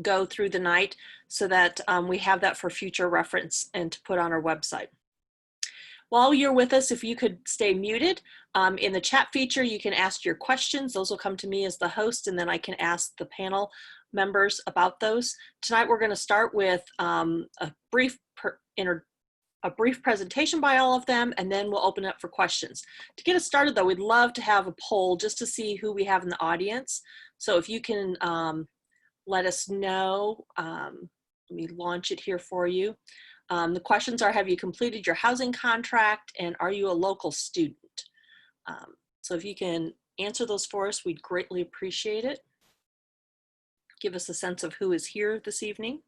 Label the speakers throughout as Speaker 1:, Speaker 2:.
Speaker 1: go through the night so that we have that for future reference and to put on our website. While you're with us, if you could stay muted, in the chat feature, you can ask your questions. Those will come to me as the host, and then I can ask the panel members about those. Tonight, we're going to start with a brief presentation by all of them, and then we'll open it up for questions. To get us started, though, we'd love to have a poll just to see who we have in the audience. So if you can let us know, let me launch it here for you. The questions are, have you completed your housing contract, and are you a local student? So if you can answer those for us, we'd greatly appreciate it. Give us a sense of who is here this evening.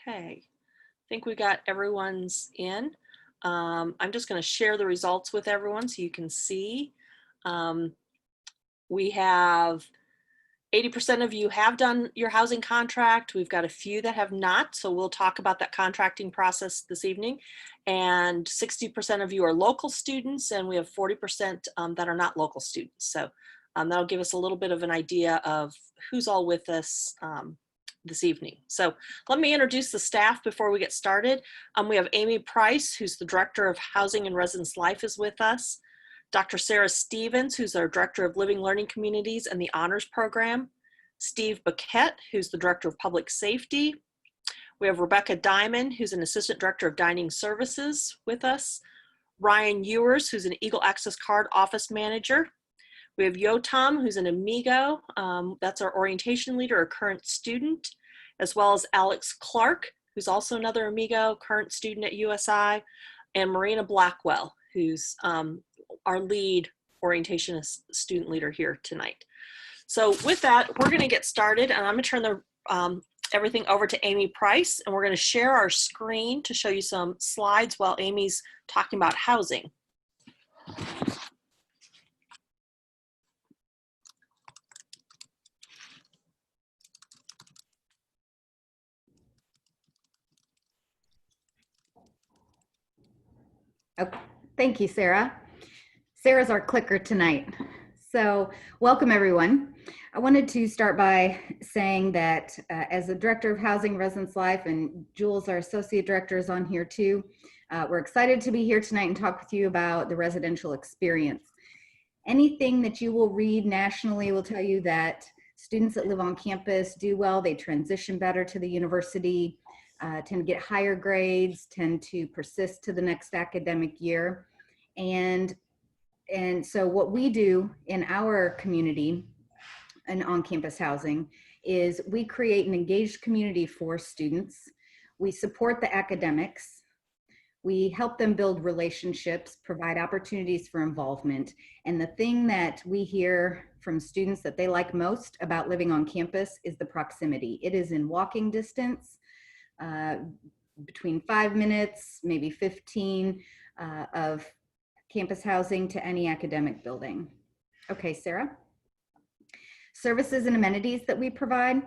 Speaker 1: Okay, I think we got everyone's in. I'm just going to share the results with everyone so you can see. We have 80% of you have done your housing contract. We've got a few that have not, so we'll talk about that contracting process this evening. And 60% of you are local students, and we have 40% that are not local students. So that'll give us a little bit of an idea of who's all with us this evening. So let me introduce the staff before we get started. We have Amy Price, who's the Director of Housing and Residence Life, is with us. Dr. Sarah Stevens, who's our Director of Living Learning Communities and the Honors Program. Steve Baquette, who's the Director of Public Safety. We have Rebecca Diamond, who's an Assistant Director of Dining Services with us. Ryan Ewers, who's an Eagle Access Card Office Manager. We have Yotam, who's an Amigo, that's our orientation leader, a current student, as well as Alex Clark, who's also another Amigo, current student at USI, and Marina Blackwell, who's our lead orientation student leader here tonight. So with that, we're going to get started, and I'm going to turn the everything over to Amy Price, and we're going to share our screen to show you some slides while Amy's talking about housing.
Speaker 2: Okay. Thank you, Sarah. Sarah's our clicker tonight. So welcome, everyone. I wanted to start by saying that as the Director of Housing Residence Life, and Jules, our Associate Director, is on here too, we're excited to be here tonight and talk with you about the residential experience. Anything that you will read nationally will tell you that students that live on campus do well, they transition better to the university, tend to get higher grades, tend to persist to the next academic year. And so what we do in our community and on-campus housing is we create an engaged community for students. We support the academics. We help them build relationships, provide opportunities for involvement. And the thing that we hear from students that they like most about living on campus is the proximity. It is in walking distance. Between 5 minutes, maybe 15 of campus housing to any academic building. Okay, Sarah. Services and amenities that we provide.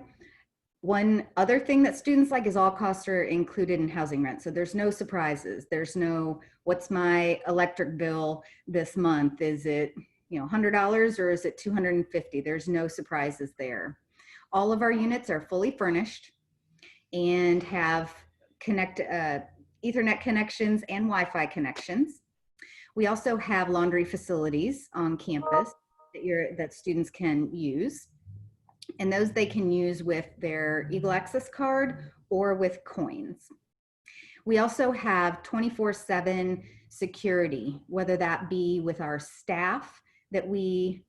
Speaker 2: One other thing that students like is all costs are included in housing rent. So there's no surprises. There's no, what's my electric bill this month? Is it, $100 or is it $250? There's no surprises there. All of our units are fully furnished and have Ethernet connections and Wi-Fi connections. We also have laundry facilities on campus that students can use. And those they can use with their Eagle Access card or with coins. We also have 24/7 security, whether that be with our staff that we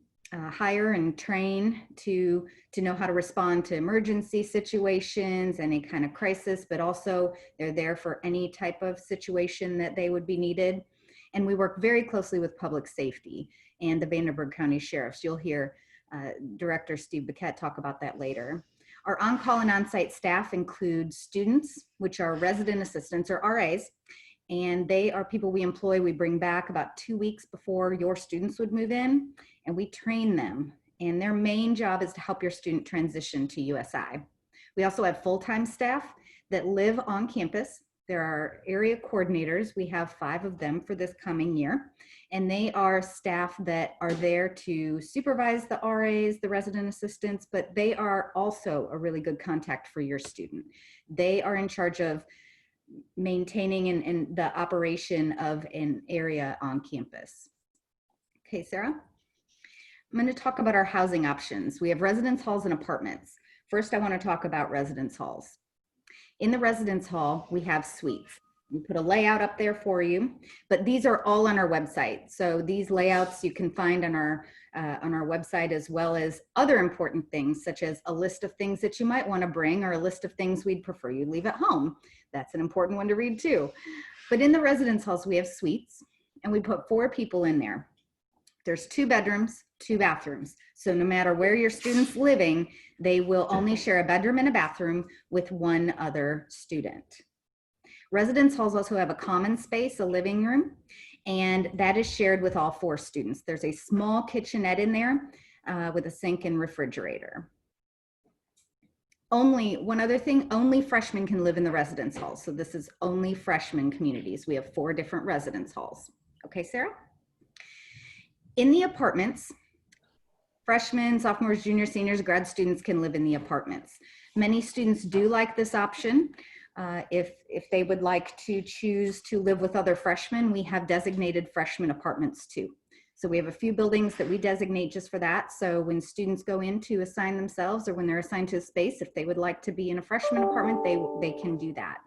Speaker 2: hire and train to know how to respond to emergency situations, any kind of crisis, but also they're there for any type of situation that they would be needed. And we work very closely with public safety and the Vanderburgh County Sheriffs. You'll hear Director Steve Baquette talk about that later. Our on-call and on-site staff include students, which are resident assistants or RAs, And they are people we employ, we bring back about 2 weeks before your students would move in, and we train them. And their main job is to help your student transition to USI. We also have full-time staff that live on campus. There are area coordinators. We have 5 of them for this coming year. And they are staff that are there to supervise the RAs, the resident assistants, but they are also a really good contact for your student. They are in charge of maintaining and the operation of an area on campus. Okay, Sarah? I'm going to talk about our housing options. We have residence halls and apartments. First, I want to talk about residence halls. In the residence hall, we have suites. We put a layout up there for you, but these are all on our website. So these layouts you can find on our website, as well as other important things, such as a list of things that you might want to bring, or a list of things we'd prefer you leave at home. That's an important one to read too. But in the residence halls, we have suites, and we put 4 people in there. There's 2 bedrooms, 2 bathrooms. So no matter where your student's living, they will only share a bedroom and a bathroom with 1 other student. Residence halls also have a common space, a living room, and that is shared with all 4 students. There's a small kitchenette in there with a sink and refrigerator. Only one other thing, only freshmen can live in the residence halls. So this is only freshman communities. We have 4 different residence halls. Okay, Sarah? In the apartments, freshmen, sophomores, juniors, seniors, grad students can live in the apartments. Many students do like this option. If they would like to choose to live with other freshmen, we have designated freshman apartments too. So we have a few buildings that we designate just for that. So when students go in to assign themselves, or when they're assigned to a space, if they would like to be in a freshman apartment, they can do that.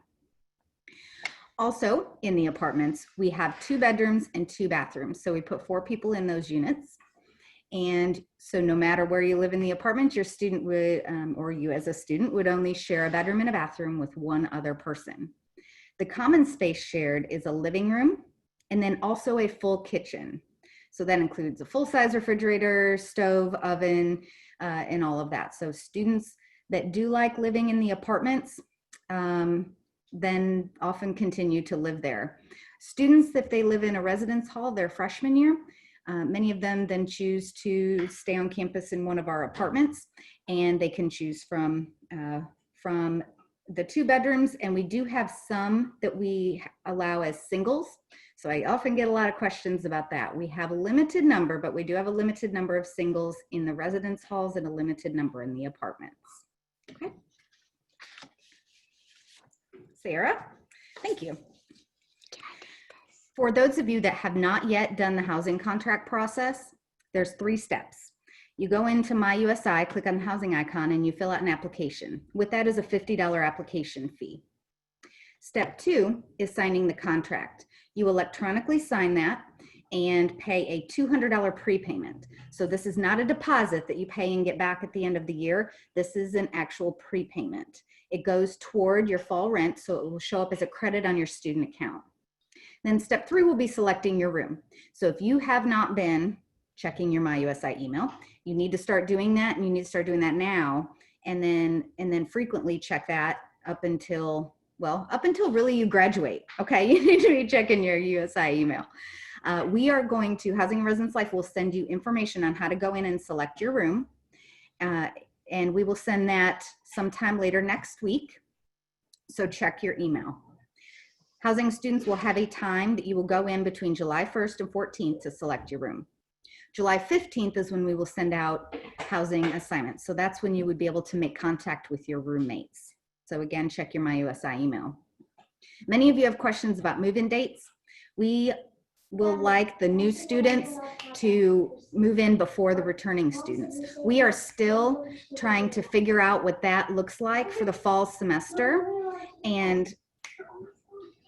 Speaker 2: Also in the apartments, we have 2 bedrooms and 2 bathrooms. So we put 4 people in those units. And so no matter where you live in the apartment, your student would, or you as a student, would only share a bedroom and a bathroom with 1 other person. The common space shared is a living room, and then also a full kitchen. So that includes a full-size refrigerator, stove, oven, and all of that. So students that do like living in the apartments then often continue to live there. Students, if they live in a residence hall their freshman year, many of them then choose to stay on campus in one of our apartments, and they can choose from the 2 bedrooms, and we do have some that we allow as singles. So I often get a lot of questions about that. We have a limited number, but we do have a limited number of singles in the residence halls and a limited number in the apartments. Okay. Sarah, thank you. For those of you that have not yet done the housing contract process, there's 3 steps. You go into MyUSI, click on the housing icon, and you fill out an application. With that is a $50 application fee. Step 2 is signing the contract. You electronically sign that and pay a $200 prepayment. So this is not a deposit that you pay and get back at the end of the year. This is an actual prepayment. It goes toward your fall rent, so it will show up as a credit on your student account. Then step 3 will be selecting your room. So if you have not been checking your MyUSI email, you need to start doing that, and you need to start doing that now, and then frequently check that up until really you graduate. Okay, you need to be checking your USI email. We are going to, Housing and Residence Life will send you information on how to go in and select your room. And we will send that sometime later next week. So check your email. Housing students will have a time that you will go in between July 1st and 14th to select your room. July 15th is when we will send out housing assignments. So that's when you would be able to make contact with your roommates. So again, check your MyUSI email. Many of you have questions about move-in dates. We will like the new students to move in before the returning students. We are still trying to figure out what that looks like for the fall semester. And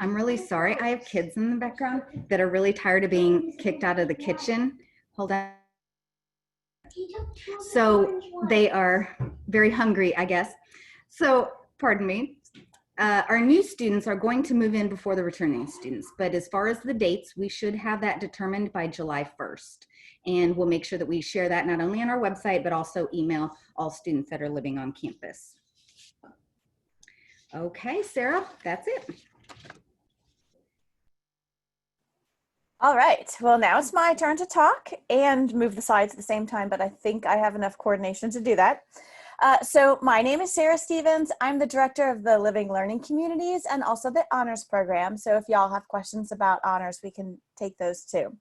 Speaker 2: I'm really sorry, I have kids in the background that are really tired of being kicked out of the kitchen. Hold on. So they are very hungry, I guess. So, pardon me. Our new students are going to move in before the returning students, but as far as the dates, we should have that determined by July 1st. And we'll make sure that we share that not only on our website, but also email all students that are living on campus. Okay, Sarah, that's it.
Speaker 3: All right. Well, now it's my turn to talk and move the slides at the same time, but I think I have enough coordination to do that. So my name is Sarah Stevens. I'm the director of the Living Learning Communities and also the Honors Program. So if y'all have questions about honors, we can take those too.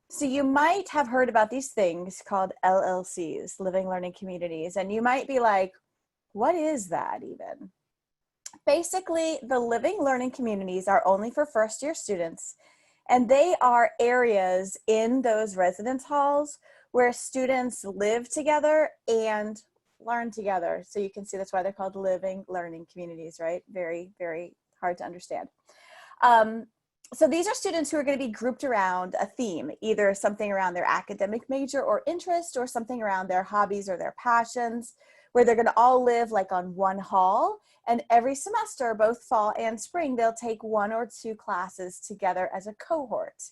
Speaker 3: So you might have heard about these things called LLCs, Living Learning Communities, and you might be like, what is that even? Basically, the Living Learning Communities are only for first-year students, and they are areas in those residence halls where students live together and learn together. So you can see that's why they're called Living Learning Communities, right? Very, very hard to understand. So these are students who are going to be grouped around a theme, either something around their academic major or interest, or something around their hobbies or their passions, where they're going to all live like on one hall. And every semester, both fall and spring, they'll take 1 or 2 classes together as a cohort.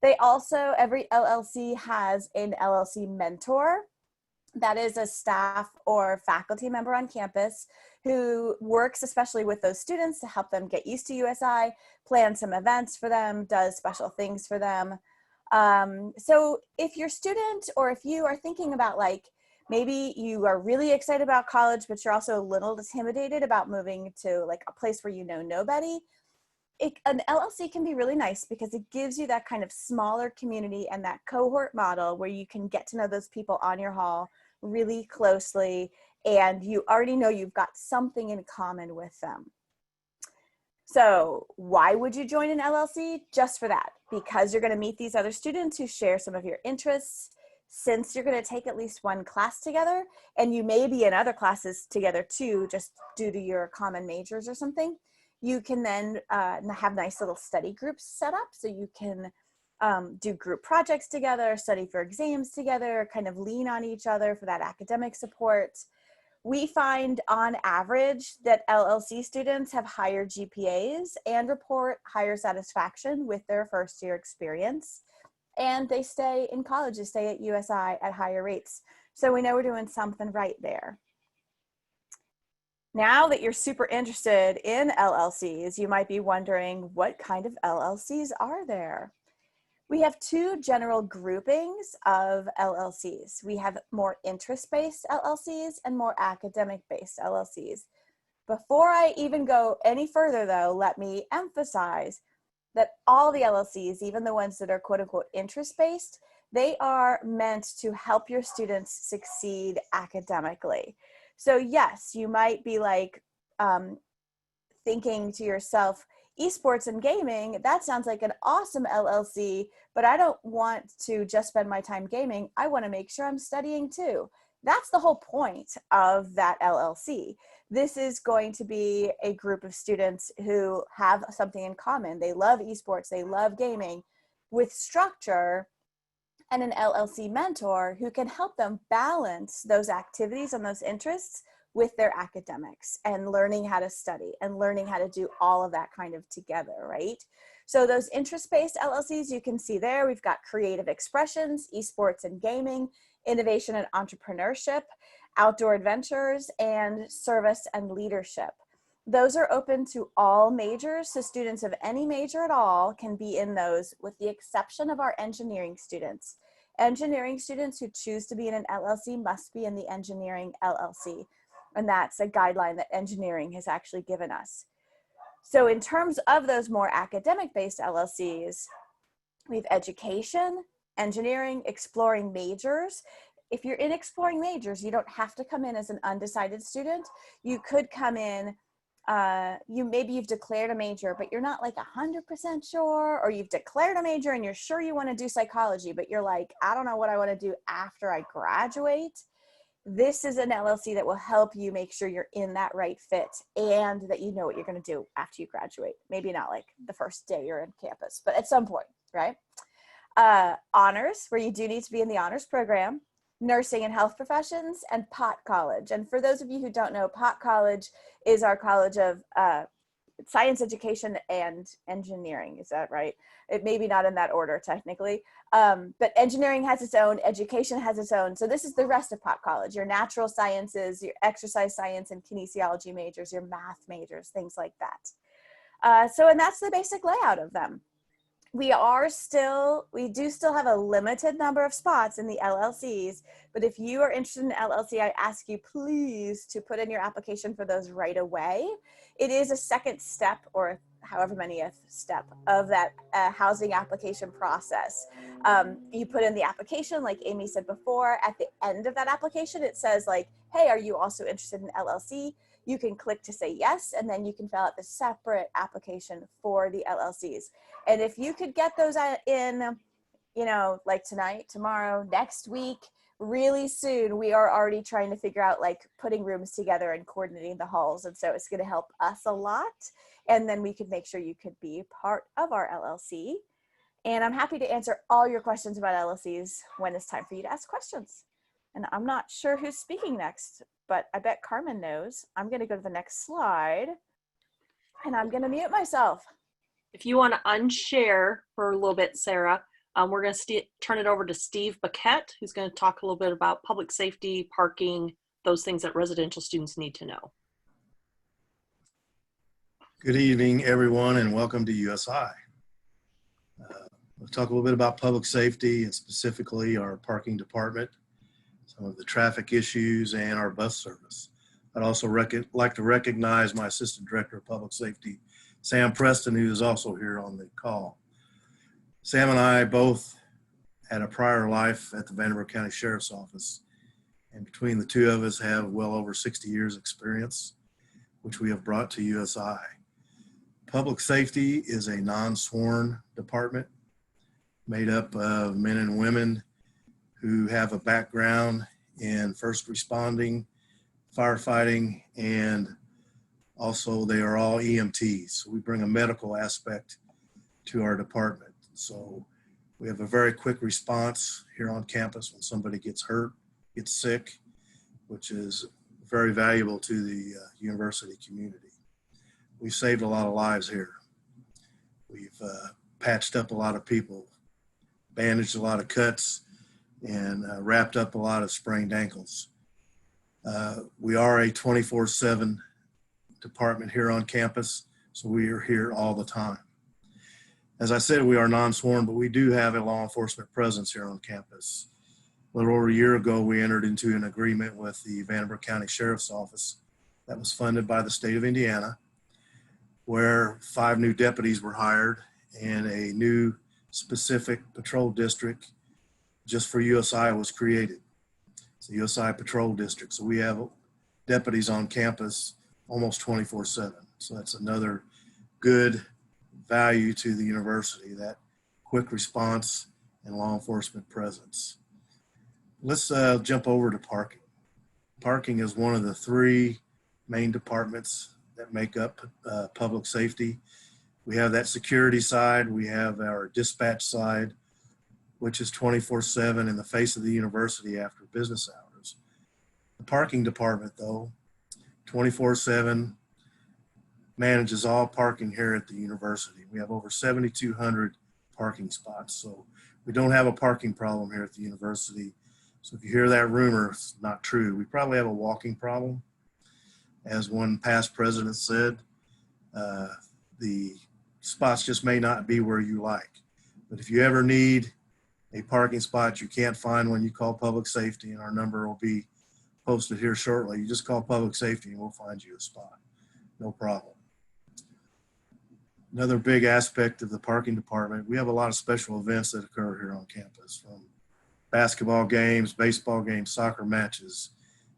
Speaker 3: They also, every LLC has an LLC mentor. That is a staff or faculty member on campus who works especially with those students to help them get used to USI, plan some events for them, does special things for them. So if your student, or if you are thinking about, like, maybe you are really excited about college, but you're also a little intimidated about moving to like a place where you know nobody, an LLC can be really nice because it gives you that kind of smaller community and that cohort model where you can get to know those people on your hall really closely, and you already know you've got something in common with them. So why would you join an LLC? Just for that, because you're going to meet these other students who share some of your interests. Since you're going to take at least 1 class together, and you may be in other classes together too, just due to your common majors or something, you can then have nice little study groups set up, so you can do group projects together, study for exams together, kind of lean on each other for that academic support. We find on average that LLC students have higher GPAs and report higher satisfaction with their first year experience. And they stay in college, they stay at USI at higher rates. So we know we're doing something right there. Now that you're super interested in LLCs, you might be wondering, what kind of LLCs are there? We have 2 general groupings of LLCs. We have more interest-based LLCs and more academic-based LLCs. Before I even go any further though, let me emphasize that all the LLCs, even the ones that are quote unquote interest-based, they are meant to help your students succeed academically. So yes, you might be like thinking to yourself, esports and gaming, that sounds like an awesome LLC, but I don't want to just spend my time gaming. I want to make sure I'm studying too. That's the whole point of that LLC. This is going to be a group of students who have something in common. They love esports, they love gaming, with structure and an LLC mentor who can help them balance those activities and those interests with their academics and learning how to study and learning how to do all of that kind of together, right? So those interest-based LLCs you can see there, we've got creative expressions, esports and gaming, innovation and entrepreneurship, outdoor adventures, and service and leadership. Those are open to all majors, so students of any major at all can be in those, with the exception of our engineering students. Engineering students who choose to be in an LLC must be in the engineering LLC, and that's a guideline that engineering has actually given us. So in terms of those more academic-based LLCs, we have education, engineering, exploring majors. If you're in exploring majors, you don't have to come in as an undecided student. You could come in, maybe you've declared a major, but you're not like 100% sure, or you've declared a major and you're sure you want to do psychology, but you're like, I don't know what I want to do after I graduate. This is an LLC that will help you make sure you're in that right fit and that you know what you're going to do after you graduate. Maybe not like the first day you're in campus, but at some point, right? Honors, where you do need to be in the honors program, nursing and health professions, and Pott College. And for those of you who don't know, Pott College is our college of science, education, and engineering. Is that right? It may be not in that order technically, but engineering has its own, education has its own. So this is the rest of Pott College, your natural sciences, your exercise science and kinesiology majors, your math majors, things like that. And that's the basic layout of them. we do still have a limited number of spots in the LLCs, but if you are interested in LLC, I ask you please to put in your application for those right away. It is a second step, or however many step of that housing application process. You put in the application, like Amy said before. At the end of that application, it says like, hey, are you also interested in LLC? You can click to say yes, and then you can fill out the separate application for the LLCs. And if you could get those in, like tonight, tomorrow, next week, really soon, we are already trying to figure out like putting rooms together and coordinating the halls. And so it's going to help us a lot. And then we could make sure you could be part of our LLC. And I'm happy to answer all your questions about LLCs when it's time for you to ask questions. And I'm not sure who's speaking next, but I bet Carmen knows. I'm going to go to the next slide, and I'm going to mute myself.
Speaker 1: If you want to unshare for a little bit, Sarah, we're going to turn it over to Steve Paquette, who's going to talk a little bit about public safety, parking, those things that residential students need to know.
Speaker 4: Good evening, everyone, and welcome to USI. We'll talk a little bit about public safety and specifically our parking department, some of the traffic issues, and our bus service. I'd also like to recognize my Assistant Director of Public Safety, Sam Preston, who is also here on the call. Sam and I both had a prior life at the Vanderbilt County Sheriff's Office, and between the two of us have well over 60 years experience, which we have brought to USI. Public safety is a non-sworn department made up of men and women who have a background in first responding, firefighting, and also they are all EMTs. So we bring a medical aspect to our department. So we have a very quick response here on campus when somebody gets hurt, gets sick, which is very valuable to the university community. We've saved a lot of lives here. We've patched up a lot of people, bandaged a lot of cuts, and wrapped up a lot of sprained ankles. We are a 24/7 department here on campus, so we are here all the time. As I said, we are non-sworn, but we do have a law enforcement presence here on campus. A little over a year ago, we entered into an agreement with the Vanderbilt County Sheriff's Office that was funded by the state of Indiana, where 5 new deputies were hired and a new specific patrol district just for USI was created. It's the USI Patrol District. So we have deputies on campus almost 24/7. So that's another good value to the university, that quick response and law enforcement presence. Let's jump over to parking. Parking is one of the 3 main departments that make up public safety. We have that security side, we have our dispatch side, which is 24/7 in the face of the university after business hours. The parking department, though, 24/7 manages all parking here at the university. We have over 7,200 parking spots, so we don't have a parking problem here at the university. So if you hear that rumor, it's not true. We probably have a walking problem. As one past president said, the spots just may not be where you like. But if you ever need a parking spot you can't find one, you call public safety, and our number will be posted here shortly. You just call public safety and we'll find you a spot. No problem. Another big aspect of the parking department, we have a lot of special events that occur here on campus, from basketball games, baseball games, soccer matches,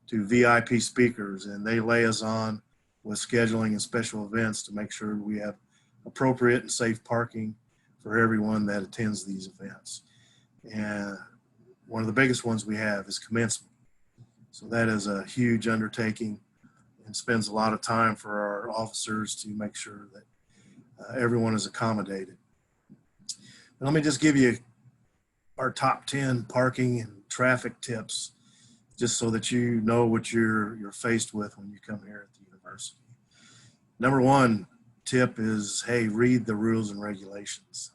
Speaker 4: to VIP speakers, and they lay us on with scheduling and special events to make sure we have appropriate and safe parking for everyone that attends these events. And one of the biggest ones we have is commencement. So that is a huge undertaking and spends a lot of time for our officers to make sure that everyone is accommodated. Let me just give you our top 10 parking and traffic tips, just so that you know what you're faced with when you come here at the university. Number 1 tip is, hey, read the rules and regulations.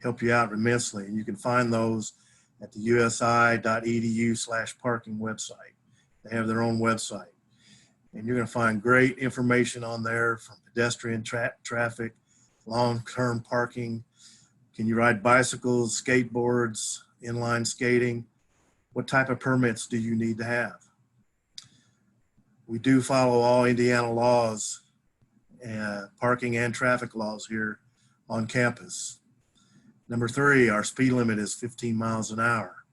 Speaker 4: Help you out immensely, and you can find those at the usi.edu/parking website. They have their own website, and you're going to find great information on there from pedestrian traffic, long-term parking, Can you ride bicycles, skateboards, inline skating? What type of permits do you need to have? We do follow all Indiana laws, parking and traffic laws here on campus. Number 3, our speed limit is 15 miles an hour.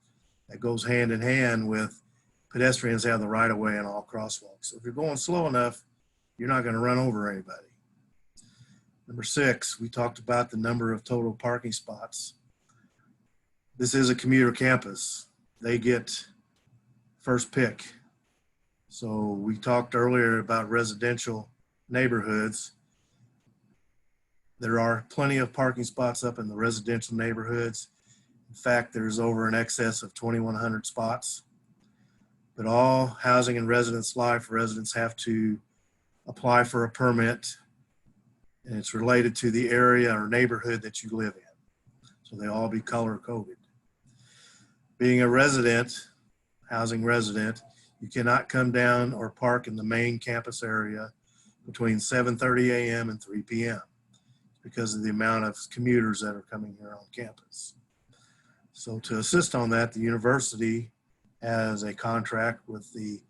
Speaker 4: That goes hand in hand with pedestrians have the right of way in all crosswalks. So if you're going slow enough, you're not going to run over anybody. Number 6, we talked about the number of total parking spots. This is a commuter campus. They get first pick. So we talked earlier about residential neighborhoods. There are plenty of parking spots up in the residential neighborhoods. In fact, there's over an excess of 2,100 spots. But all Housing and Residence Life residents have to apply for a permit, and it's related to the area or neighborhood that you live in. So they all be color coded. Being a resident, housing resident, you cannot come down or park in the main campus area between 7:30 a.m. and 3 p.m. because of the amount of commuters that are coming here on campus. So to assist on that, the university has a contract with the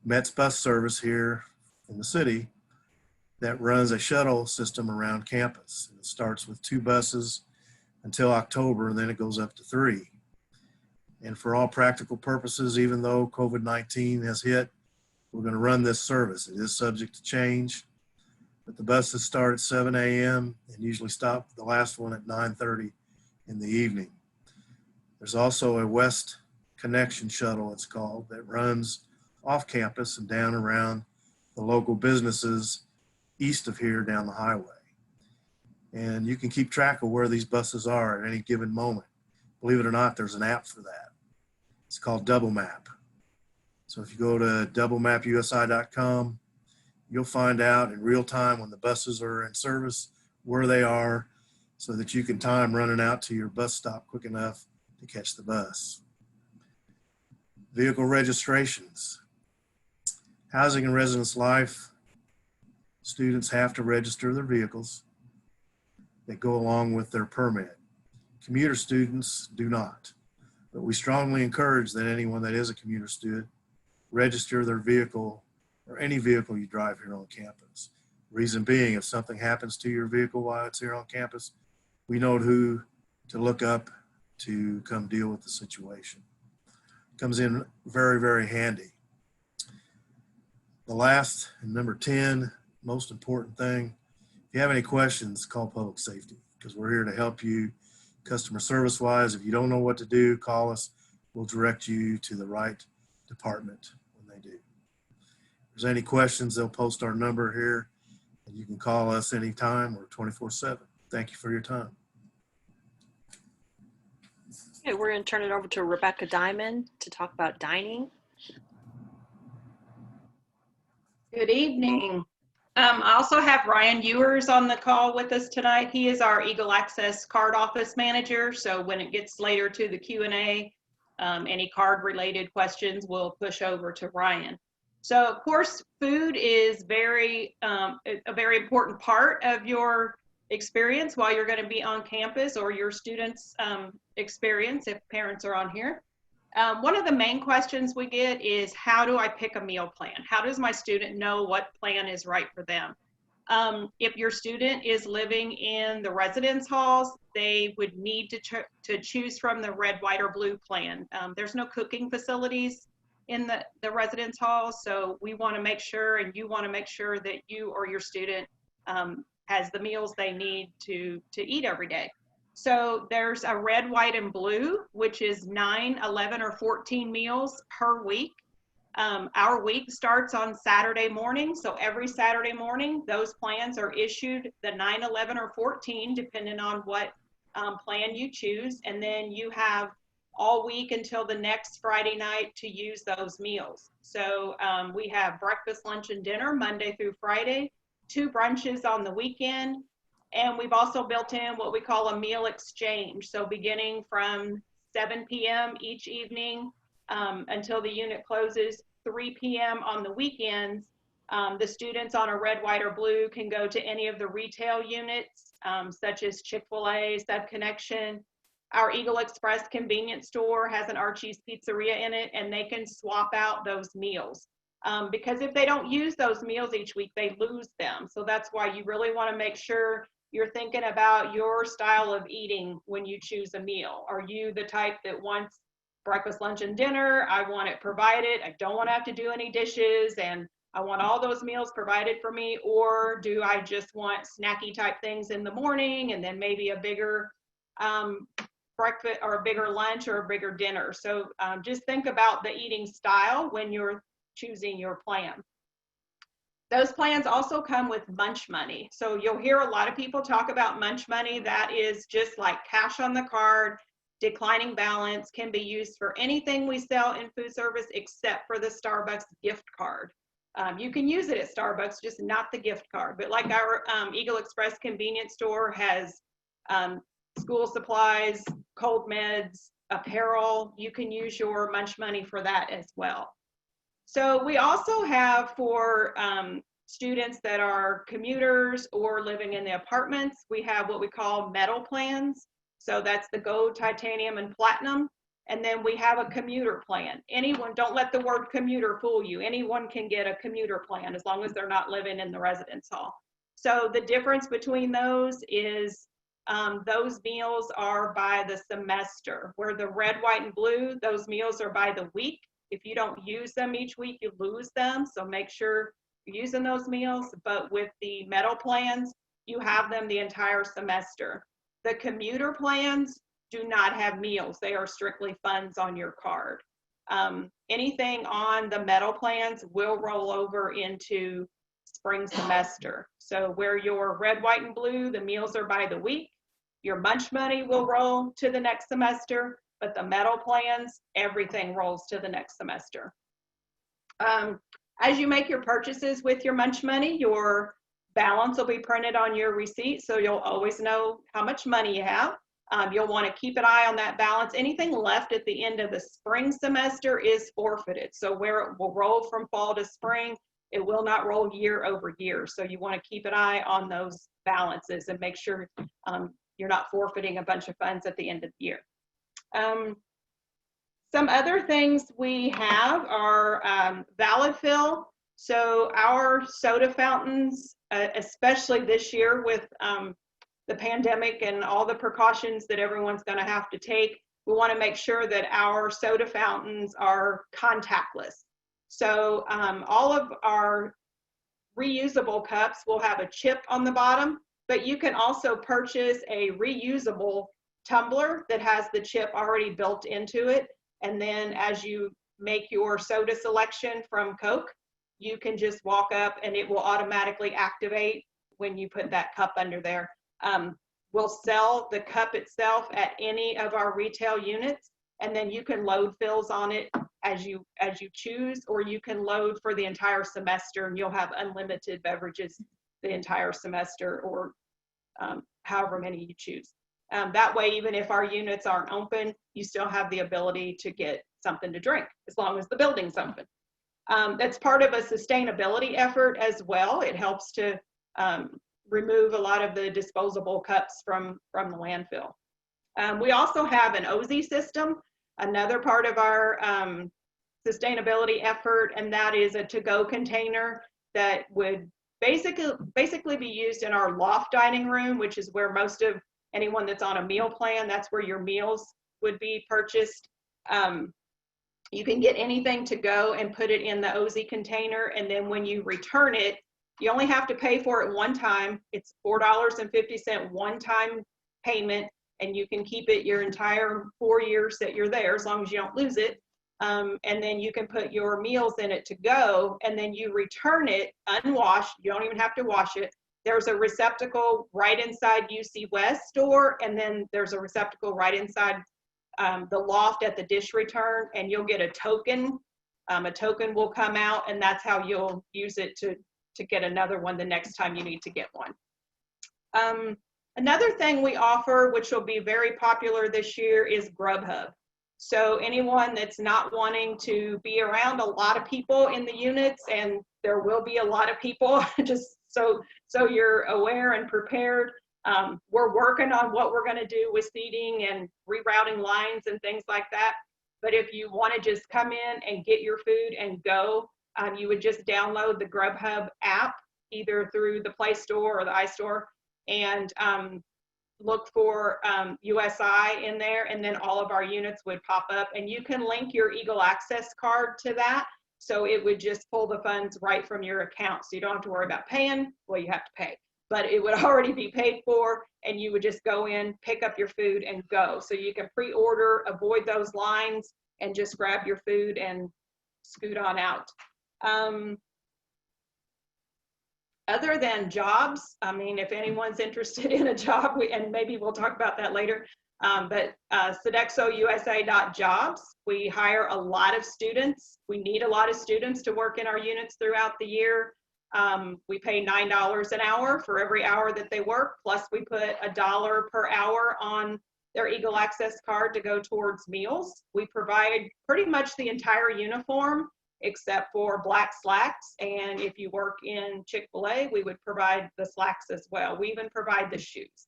Speaker 4: Mets bus service here in the city that runs a shuttle system around campus. It starts with 2 buses until October, and then it goes up to 3. And for all practical purposes, even though COVID-19 has hit, we're going to run this service. It is subject to change, but the buses start at 7 a.m. and usually stop the last one at 9:30 in the evening. There's also a West Connection shuttle, it's called, that runs off campus and down around the local businesses east of here down the highway. And you can keep track of where these buses are at any given moment. Believe it or not, there's an app for that. It's called Double Map. So if you go to doublemapusi.com, you'll find out in real time when the buses are in service, where they are, so that you can time running out to your bus stop quick enough to catch the bus. Vehicle registrations. Housing and Residence Life students have to register their vehicles that go along with their permit. Commuter students do not, but we strongly encourage that anyone that is a commuter student register their vehicle or any vehicle you drive here on campus. Reason being, if something happens to your vehicle while it's here on campus, we know who to look up to come deal with the situation. Comes in very, very handy. The last, and number 10, most important thing, if you have any questions, call Public Safety, because we're here to help you customer service wise. If you don't know what to do, call us. We'll direct you to the right department when they do. If there's any questions, they'll post our number here, and you can call us anytime. We're 24/7. Thank you for your time.
Speaker 1: Okay, we're going to turn it over to Rebecca Diamond to talk about dining.
Speaker 5: Good evening. I also have Ryan Ewers on the call with us tonight. He is our Eagle Access card office manager. So when it gets later to the Q&A, any card related questions we'll push over to Ryan. So of course, food is a very important part of your experience while you're going to be on campus, or your students' experience if parents are on here. One of the main questions we get is, how do I pick a meal plan? How does my student know what plan is right for them? If your student is living in the residence halls, they would need to choose from the red, white, or blue plan. There's no cooking facilities in the residence halls, so we want to make sure, and you want to make sure, that you or your student has the meals they need to eat every day. So there's a red, white, and blue, which is 9, 11, or 14 meals per week. Our week starts on Saturday morning. So every Saturday morning, those plans are issued the 9, 11, or 14, depending on what plan you choose. And then you have all week until the next Friday night to use those meals. So we have breakfast, lunch, and dinner Monday through Friday, 2 brunches on the weekend. And we've also built in what we call a meal exchange. So beginning from 7 p.m. each evening until the unit closes, 3 p.m. on the weekends, the students on a red, white, or blue can go to any of the retail units such as Chick-fil-A, Sub Connection. Our Eagle Express convenience store has an Archie's Pizzeria in it, and they can swap out those meals. Because if they don't use those meals each week, they lose them. So that's why you really want to make sure you're thinking about your style of eating when you choose a meal. Are you the type that wants breakfast, lunch, and dinner? I want it provided. I don't want to have to do any dishes, and I want all those meals provided for me. Or do I just want snacky type things in the morning and then maybe a bigger breakfast or a bigger lunch or a bigger dinner? So just think about the eating style when you're choosing your plan. Those plans also come with munch money. So you'll hear a lot of people talk about munch money. That is just like cash on the card, declining balance, can be used for anything we sell in food service except for the Starbucks gift card. You can use it at Starbucks, just not the gift card. But like our Eagle Express convenience store has school supplies, cold meds, apparel, you can use your munch money for that as well. So we also have for students that are commuters or living in the apartments, we have what we call metal plans. So that's the gold, titanium, and platinum. And then we have a commuter plan. Anyone, don't let the word commuter fool you. Anyone can get a commuter plan as long as they're not living in the residence hall. So the difference between those is those meals are by the semester, where the red, white, and blue, those meals are by the week. If you don't use them each week, you lose them. So make sure you're using those meals. But with the metal plans, you have them the entire semester. The commuter plans do not have meals. They are strictly funds on your card. Anything on the metal plans will roll over into spring semester. So where your red, white, and blue, the meals are by the week, your munch money will roll to the next semester, but the metal plans, everything rolls to the next semester. As you make your purchases with your munch money, your balance will be printed on your receipt, so you'll always know how much money you have. You'll want to keep an eye on that balance. Anything left at the end of the spring semester is forfeited. So where it will roll from fall to spring, it will not roll year over year. So you want to keep an eye on those balances and make sure you're not forfeiting a bunch of funds at the end of the year. Some other things we have are valid fill. So our soda fountains, especially this year with the pandemic and all the precautions that everyone's going to have to take, we want to make sure that our soda fountains are contactless. So all of our reusable cups will have a chip on the bottom, but you can also purchase a reusable tumbler that has the chip already built into it. And then as you make your soda selection from Coke, you can just walk up and it will automatically activate when you put that cup under there. We'll sell the cup itself at any of our retail units, and then you can load fills on it as you choose, or you can load for the entire semester and you'll have unlimited beverages the entire semester, or however many you choose. That way, even if our units aren't open, you still have the ability to get something to drink as long as the building's open. That's part of a sustainability effort as well. It helps to remove a lot of the disposable cups from the landfill. We also have an OZ system, another part of our sustainability effort, and that is a to-go container that would basically be used in our loft dining room, which is where most of anyone that's on a meal plan, that's where your meals would be purchased. You can get anything to go and put it in the OZ container, and then when you return it, you only have to pay for it one time. It's $4.50 one-time payment, and you can keep it your entire 4 years that you're there, as long as you don't lose it. And then you can put your meals in it to go, and then you return it unwashed. You don't even have to wash it. There's a receptacle right inside UC West store, and then there's a receptacle right inside the loft at the dish return, and you'll get a token. A token will come out, and that's how you'll use it to get another one the next time you need to get one. Another thing we offer, which will be very popular this year, is Grubhub. So anyone that's not wanting to be around a lot of people in the units, and there will be a lot of people, just so you're aware and prepared, We're working on what we're going to do with seating and rerouting lines and things like that. But if you want to just come in and get your food and go, you would just download the Grubhub app, either through the Play Store or the iStore, and look for USI in there, and then all of our units would pop up. And you can link your Eagle Access card to that, so it would just pull the funds right from your account. So you don't have to worry about paying. Well, you have to pay, but it would already be paid for, and you would just go in, pick up your food, and go. So you can pre-order, avoid those lines, and just grab your food and scoot on out. Other than jobs, I mean, if anyone's interested in a job, and maybe we'll talk about that later, but SodexoUSA.jobs, we hire a lot of students. We need a lot of students to work in our units throughout the year. We pay $9 an hour for every hour that they work, plus we put $1 per hour on their Eagle Access card to go towards meals. We provide pretty much the entire uniform except for black slacks. And if you work in Chick-fil-A, we would provide the slacks as well. We even provide the shoes.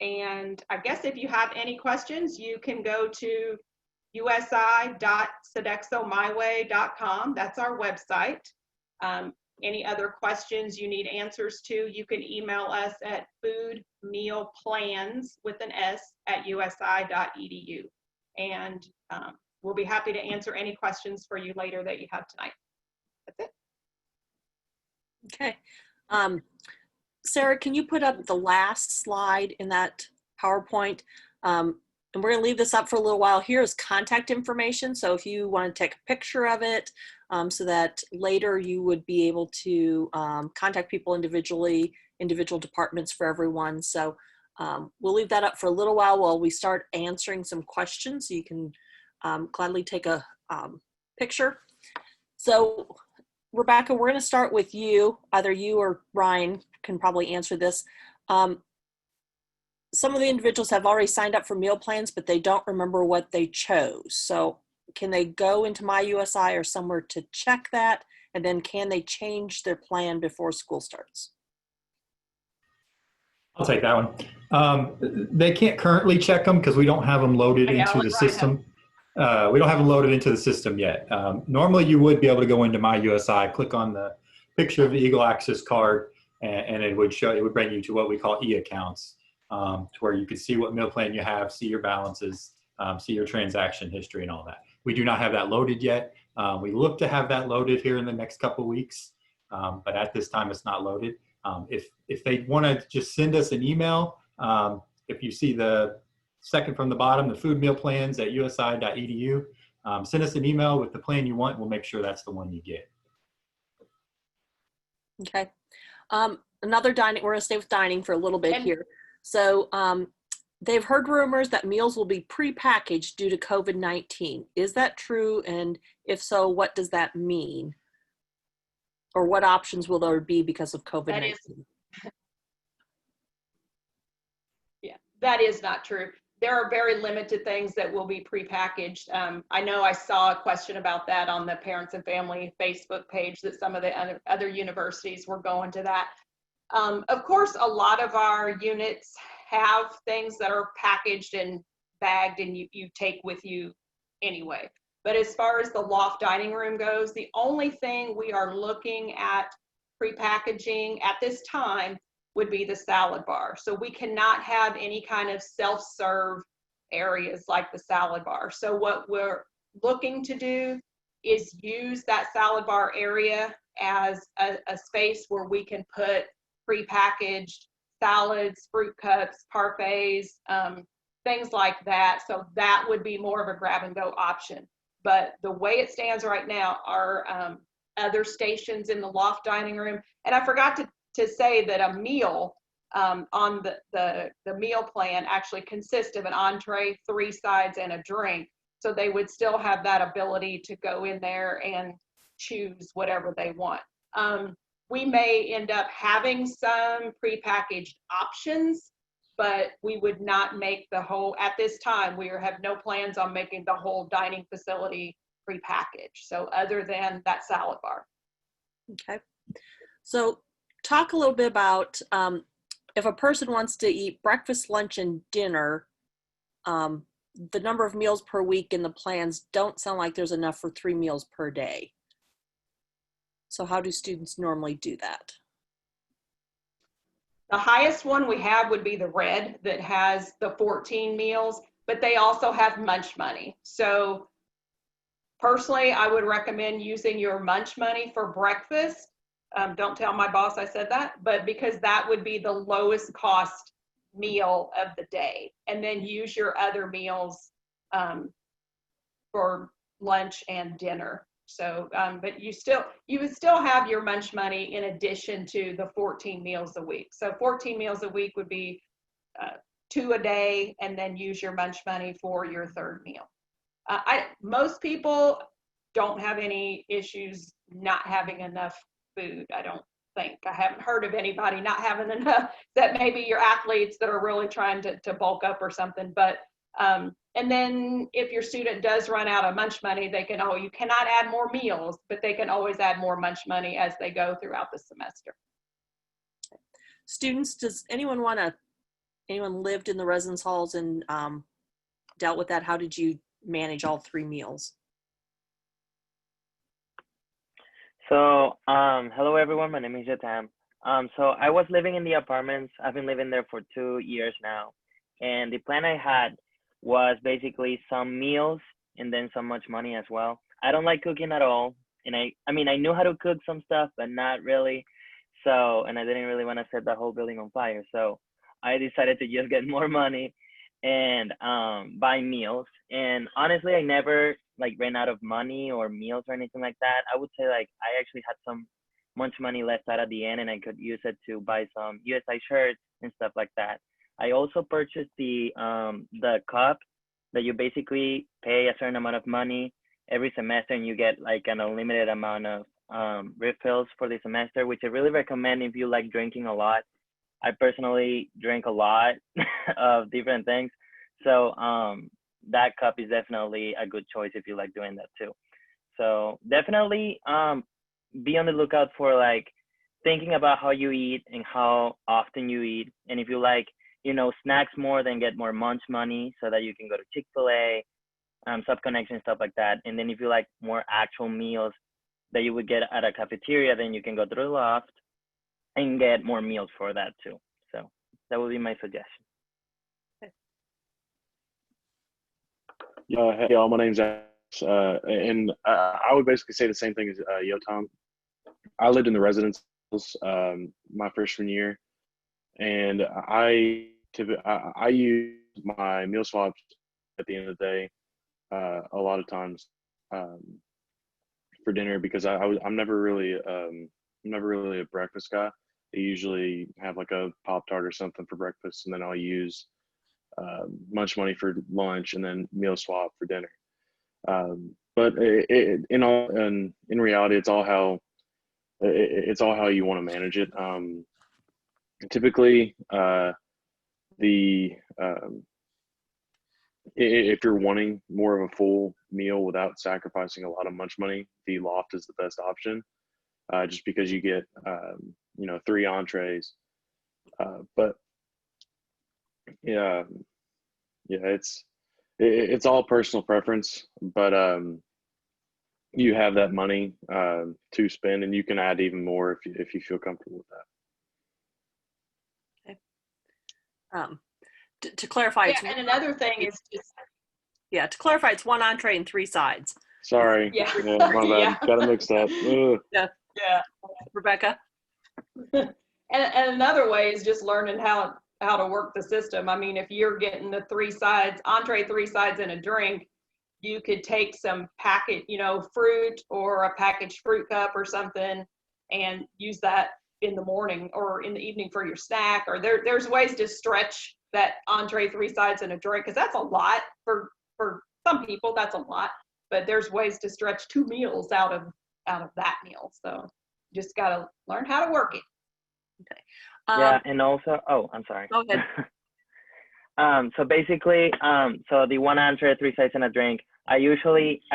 Speaker 5: And I guess if you have any questions, you can go to usi.sodexomyway.com. That's our website. Any other questions you need answers to, you can email us at foodmealplans@usi.edu. And we'll be happy to answer any questions for you later that you have tonight. That's it.
Speaker 1: Okay. Sarah, can you put up the last slide in that PowerPoint? And we're going to leave this up for a little while. Here's contact information. So if you want to take a picture of it, so that later you would be able to contact people individually, individual departments for everyone. So we'll leave that up for a little while we start answering some questions. So you can gladly take a picture. So Rebecca, we're going to start with you. Either you or Ryan can probably answer this. Some of the individuals have already signed up for meal plans, but they don't remember what they chose. So can they go into My USI or somewhere to check that? And then can they change their plan before school starts?
Speaker 6: I'll take that one. They can't currently check them because we don't have them loaded into the system. We don't have them loaded into the system yet. Normally you would be able to go into My USI, click on the picture of the Eagle Access card, and it would bring you to what we call e-accounts, to where you could see what meal plan you have, see your balances, see your transaction history and all that. We do not have that loaded yet. We look to have that loaded here in the next couple of weeks, but at this time it's not loaded. If they want to just send us an email, if you see the second from the bottom, the food meal plans at usi.edu, send us an email with the plan you want. We'll make sure that's the one you get.
Speaker 1: Okay. Another dining, we're going to stay with dining for a little bit here. So they've heard rumors that meals will be prepackaged due to COVID-19. Is that true? And if so, what does that mean? Or what options will there be because of COVID-19?
Speaker 5: Yeah, that is not true. There are very limited things that will be prepackaged. I know I saw a question about that on the Parents and Family Facebook page, that some of the other universities were going to that. Of course, a lot of our units have things that are packaged and bagged and you take with you anyway. But as far as the loft dining room goes, the only thing we are looking at prepackaging at this time would be the salad bar. So we cannot have any kind of self-serve areas like the salad bar. So what we're looking to do is use that salad bar area as a space where we can put prepackaged salads, fruit cups, parfaits, things like that. So that would be more of a grab and go option. But the way it stands right now are other stations in the loft dining room. And I forgot to say that a meal on the meal plan actually consists of an entree, 3 sides, and a drink. So they would still have that ability to go in there and choose whatever they want. We may end up having some prepackaged options, but we would not make the whole, at this time, we have no plans on making the whole dining facility prepackaged. So other than that salad bar.
Speaker 1: Okay. So talk a little bit about, if a person wants to eat breakfast, lunch, and dinner, the number of meals per week in the plans don't sound like there's enough for 3 meals per day. So how do students normally do that?
Speaker 5: The highest one we have would be the red that has the 14 meals, but they also have munch money. So personally, I would recommend using your munch money for breakfast. Don't tell my boss I said that, but because that would be the lowest cost meal of the day. And then use your other meals for lunch and dinner. So, but you would still have your munch money in addition to the 14 meals a week. So 14 meals a week would be 2 a day, and then use your munch money for your third meal. Most people don't have any issues not having enough food. I don't think. I haven't heard of anybody not having enough, that maybe your athletes that are really trying to bulk up or something. But and then if your student does run out of munch money, they can, you cannot add more meals, but they can always add more munch money as they go throughout the semester.
Speaker 1: Students, does anyone lived in the residence halls and dealt with that? How did you manage all 3 meals?
Speaker 7: So, hello everyone, my name is Jatam. So I was living in the apartments. I've been living there for 2 years now. And the plan I had was basically some meals and then some munch money as well. I don't like cooking at all. And I mean, I knew how to cook some stuff, but not really. So, and I didn't really want to set the whole building on fire. So I decided to just get more money and buy meals. And honestly, I never ran out of money or meals or anything like that. I would say I actually had some munch money left out at the end, and I could use it to buy some USI shirts and stuff like that. I also purchased the cup that you basically pay a certain amount of money every semester, and you get an unlimited amount of refills for the semester, which I really recommend if you like drinking a lot. I personally drink a lot of different things. So that cup is definitely a good choice if you like doing that too. So definitely be on the lookout for thinking about how you eat and how often you eat. And if you like, snacks more, then get more munch money so that you can go to Chick-fil-A, Sub Connection, stuff like that. And then if you like more actual meals that you would get at a cafeteria, then you can go to the loft and get more meals for that too. So that would be my suggestion.
Speaker 8: Hey y'all, my name's Alex, and I would basically say the same thing as Yotam. I lived in the residence my freshman year, and I use my meal swaps at the end of the day a lot of times for dinner, because I'm never really a breakfast guy. I usually have a Pop-Tart or something for breakfast, and then I'll use munch money for lunch and then meal swap for dinner. But in reality, it's all how you want to manage it. Typically, if you're wanting more of a full meal without sacrificing a lot of munch money, the loft is the best option, just because you get 3 entrees. But yeah, it's all personal preference, but you have that money to spend, and you can add even more if you feel comfortable with that.
Speaker 1: Okay. To clarify,
Speaker 5: And another thing is just,
Speaker 1: to clarify, it's 1 entree and 3 sides.
Speaker 8: Sorry.
Speaker 5: Yeah.
Speaker 8: My bad.
Speaker 5: Yeah.
Speaker 8: Got it mixed up. Ugh.
Speaker 5: yeah.
Speaker 1: Rebecca?
Speaker 5: And another way is just learning how to work the system. I mean, if you're getting the 3 sides, entree, 3 sides, and a drink, you could take some packet, fruit or a packaged fruit cup or something, and use that in the morning or in the evening for your snack. Or there's ways to stretch that entree, 3 sides, and a drink, because that's a lot for some people. That's a lot, but there's ways to stretch 2 meals out of that meal. So just got to learn how to work it.
Speaker 1: Okay.
Speaker 7: Yeah, and also, I'm sorry.
Speaker 1: Go ahead.
Speaker 7: So basically, so the 1 entree, 3 sides, and a drink. I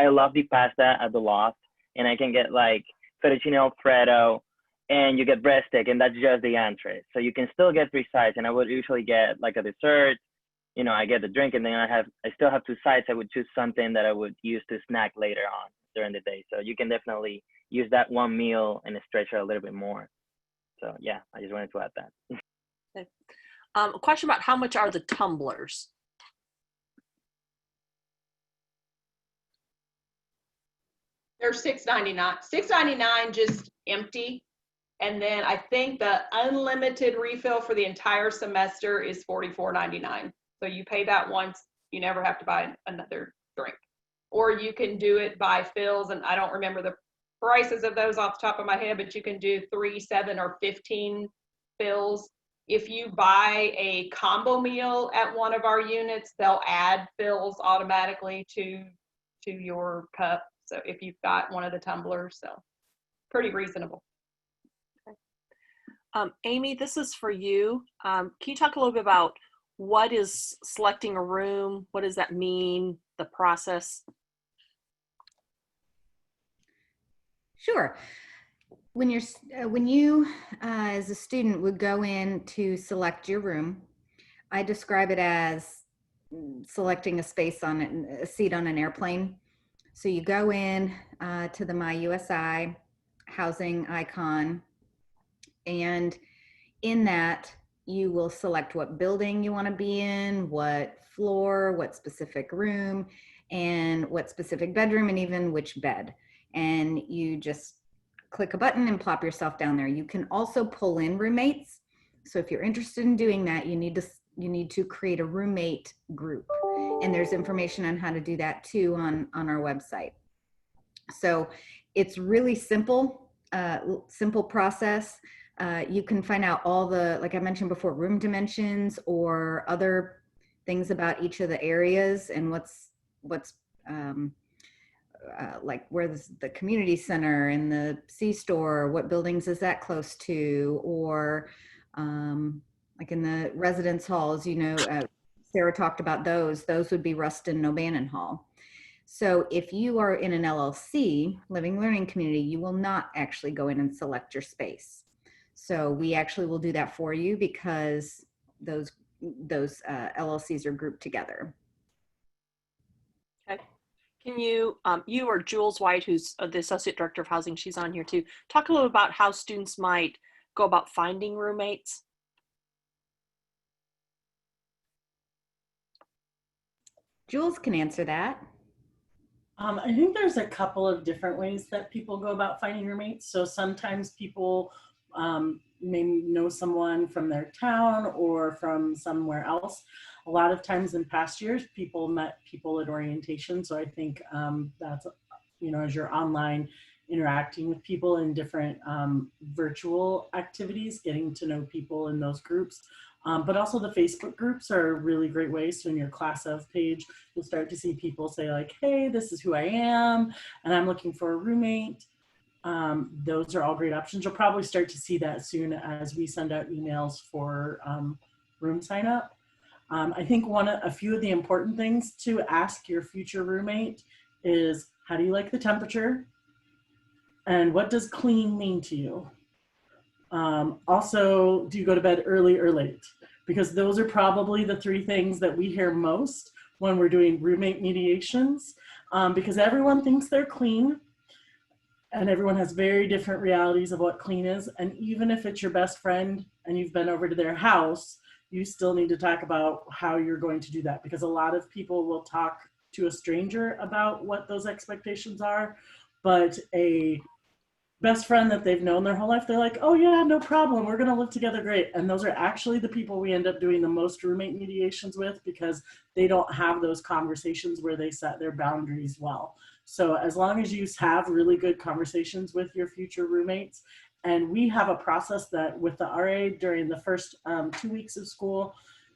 Speaker 7: love the pasta at the loft, and I can get fettuccine Alfredo and you get breadstick, and that's just the entree. So you can still get 3 sides, and I would usually get like a dessert. You know, I get the drink, and then I still have 2 sides. I would choose something that I would use to snack later on during the day. So you can definitely use that one meal and stretch it a little bit more. So yeah, I just wanted to add that.
Speaker 1: Okay. A question about how much are the tumblers?
Speaker 5: They're $6.99. $6.99 just empty. And then I think the unlimited refill for the entire semester is $44.99. So you pay that once, you never have to buy another drink. Or you can do it by fills, and I don't remember the prices of those off the top of my head, but you can do 3, 7, or 15 fills. If you buy a combo meal at one of our units, they'll add fills automatically to your cup. So if you've got one of the tumblers, so pretty reasonable.
Speaker 1: Amy, this is for you. Can you talk a little bit about what is selecting a room? What does that mean? The process?
Speaker 2: Sure. When you as a student would go in to select your room, I describe it as selecting a seat on an airplane. So you go in to the MyUSI housing icon, and in that you will select what building you want to be in, what floor, what specific room, and what specific bedroom, and even which bed. And you just click a button and plop yourself down there. You can also pull in roommates. So if you're interested in doing that, you need to create a roommate group. And there's information on how to do that too on our website. So it's really simple process. You can find out all the, like I mentioned before, room dimensions or other things about each of the areas and what's like where's the community center and the C-store, what buildings is that close to, or like in the residence halls, Sarah talked about those would be Ruston, Nobannon Hall. So if you are in an LLC, Living Learning Community, you will not actually go in and select your space. So we actually will do that for you because those LLCs are grouped together.
Speaker 1: Okay. Can you, you or Jules White, who's the Associate Director of Housing, she's on here too, talk a little about how students might go about finding roommates?
Speaker 2: Jules can answer that.
Speaker 9: I think there's a couple of different ways that people go about finding roommates. So sometimes people may know someone from their town or from somewhere else. A lot of times in past years, people met people at orientation. So I think that's, as you're online interacting with people in different virtual activities, getting to know people in those groups. But also the Facebook groups are a really great way. So in your class of page, you'll start to see people say like, hey, this is who I am, and I'm looking for a roommate. Those are all great options. You'll probably start to see that soon as we send out emails for room sign up. I think a few of the important things to ask your future roommate is, how do you like the temperature? And what does clean mean to you? Also, do you go to bed early or late? Because those are probably the 3 things that we hear most when we're doing roommate mediations, because everyone thinks they're clean and everyone has very different realities of what clean is. And even if it's your best friend and you've been over to their house, you still need to talk about how you're going to do that, because a lot of people will talk to a stranger about what those expectations are, but a best friend that they've known their whole life, they're like, oh yeah, no problem, we're gonna live together great. And those are actually the people we end up doing the most roommate mediations with, because they don't have those conversations where they set their boundaries well. So as long as you have really good conversations with your future roommates, and we have a process that with the RA during the first 2 weeks of school,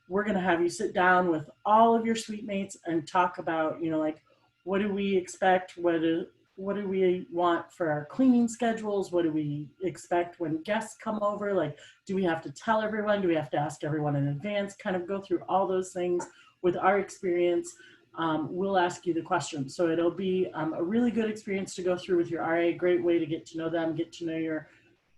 Speaker 9: we're gonna have you sit down with all of your suite mates and talk about, like, what do we expect? What do we want for our cleaning schedules? What do we expect when guests come over? Like, do we have to tell everyone? Do we have to ask everyone in advance? Kind of go through all those things with our experience. We'll ask you the questions. So it'll be a really good experience to go through with your RA, great way to get to know them, get to know your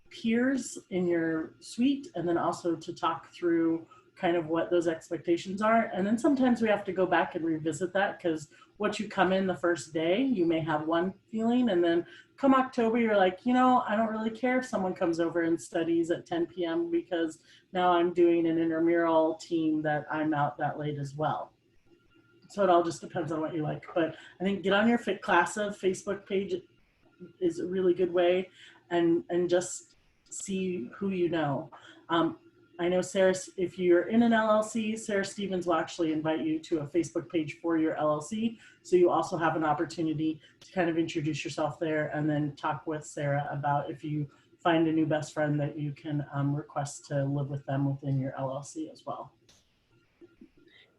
Speaker 9: peers in your suite, and then also to talk through kind of what those expectations are. And then sometimes we have to go back and revisit that, because what you come in the first day, you may have one feeling, and then come October, you're like, you know, I don't really care if someone comes over and studies at 10 p.m. because now I'm doing an intramural team that I'm out that late as well. So it all just depends on what you like. But I think get on your ClassOf Facebook page is a really good way, and just see who you know. I know Sarah, if you're in an LLC, Sarah Stevens will actually invite you to a Facebook page for your LLC. So you also have an opportunity to kind of introduce yourself there, and then talk with Sarah about if you find a new best friend that you can request to live with them within your LLC as well.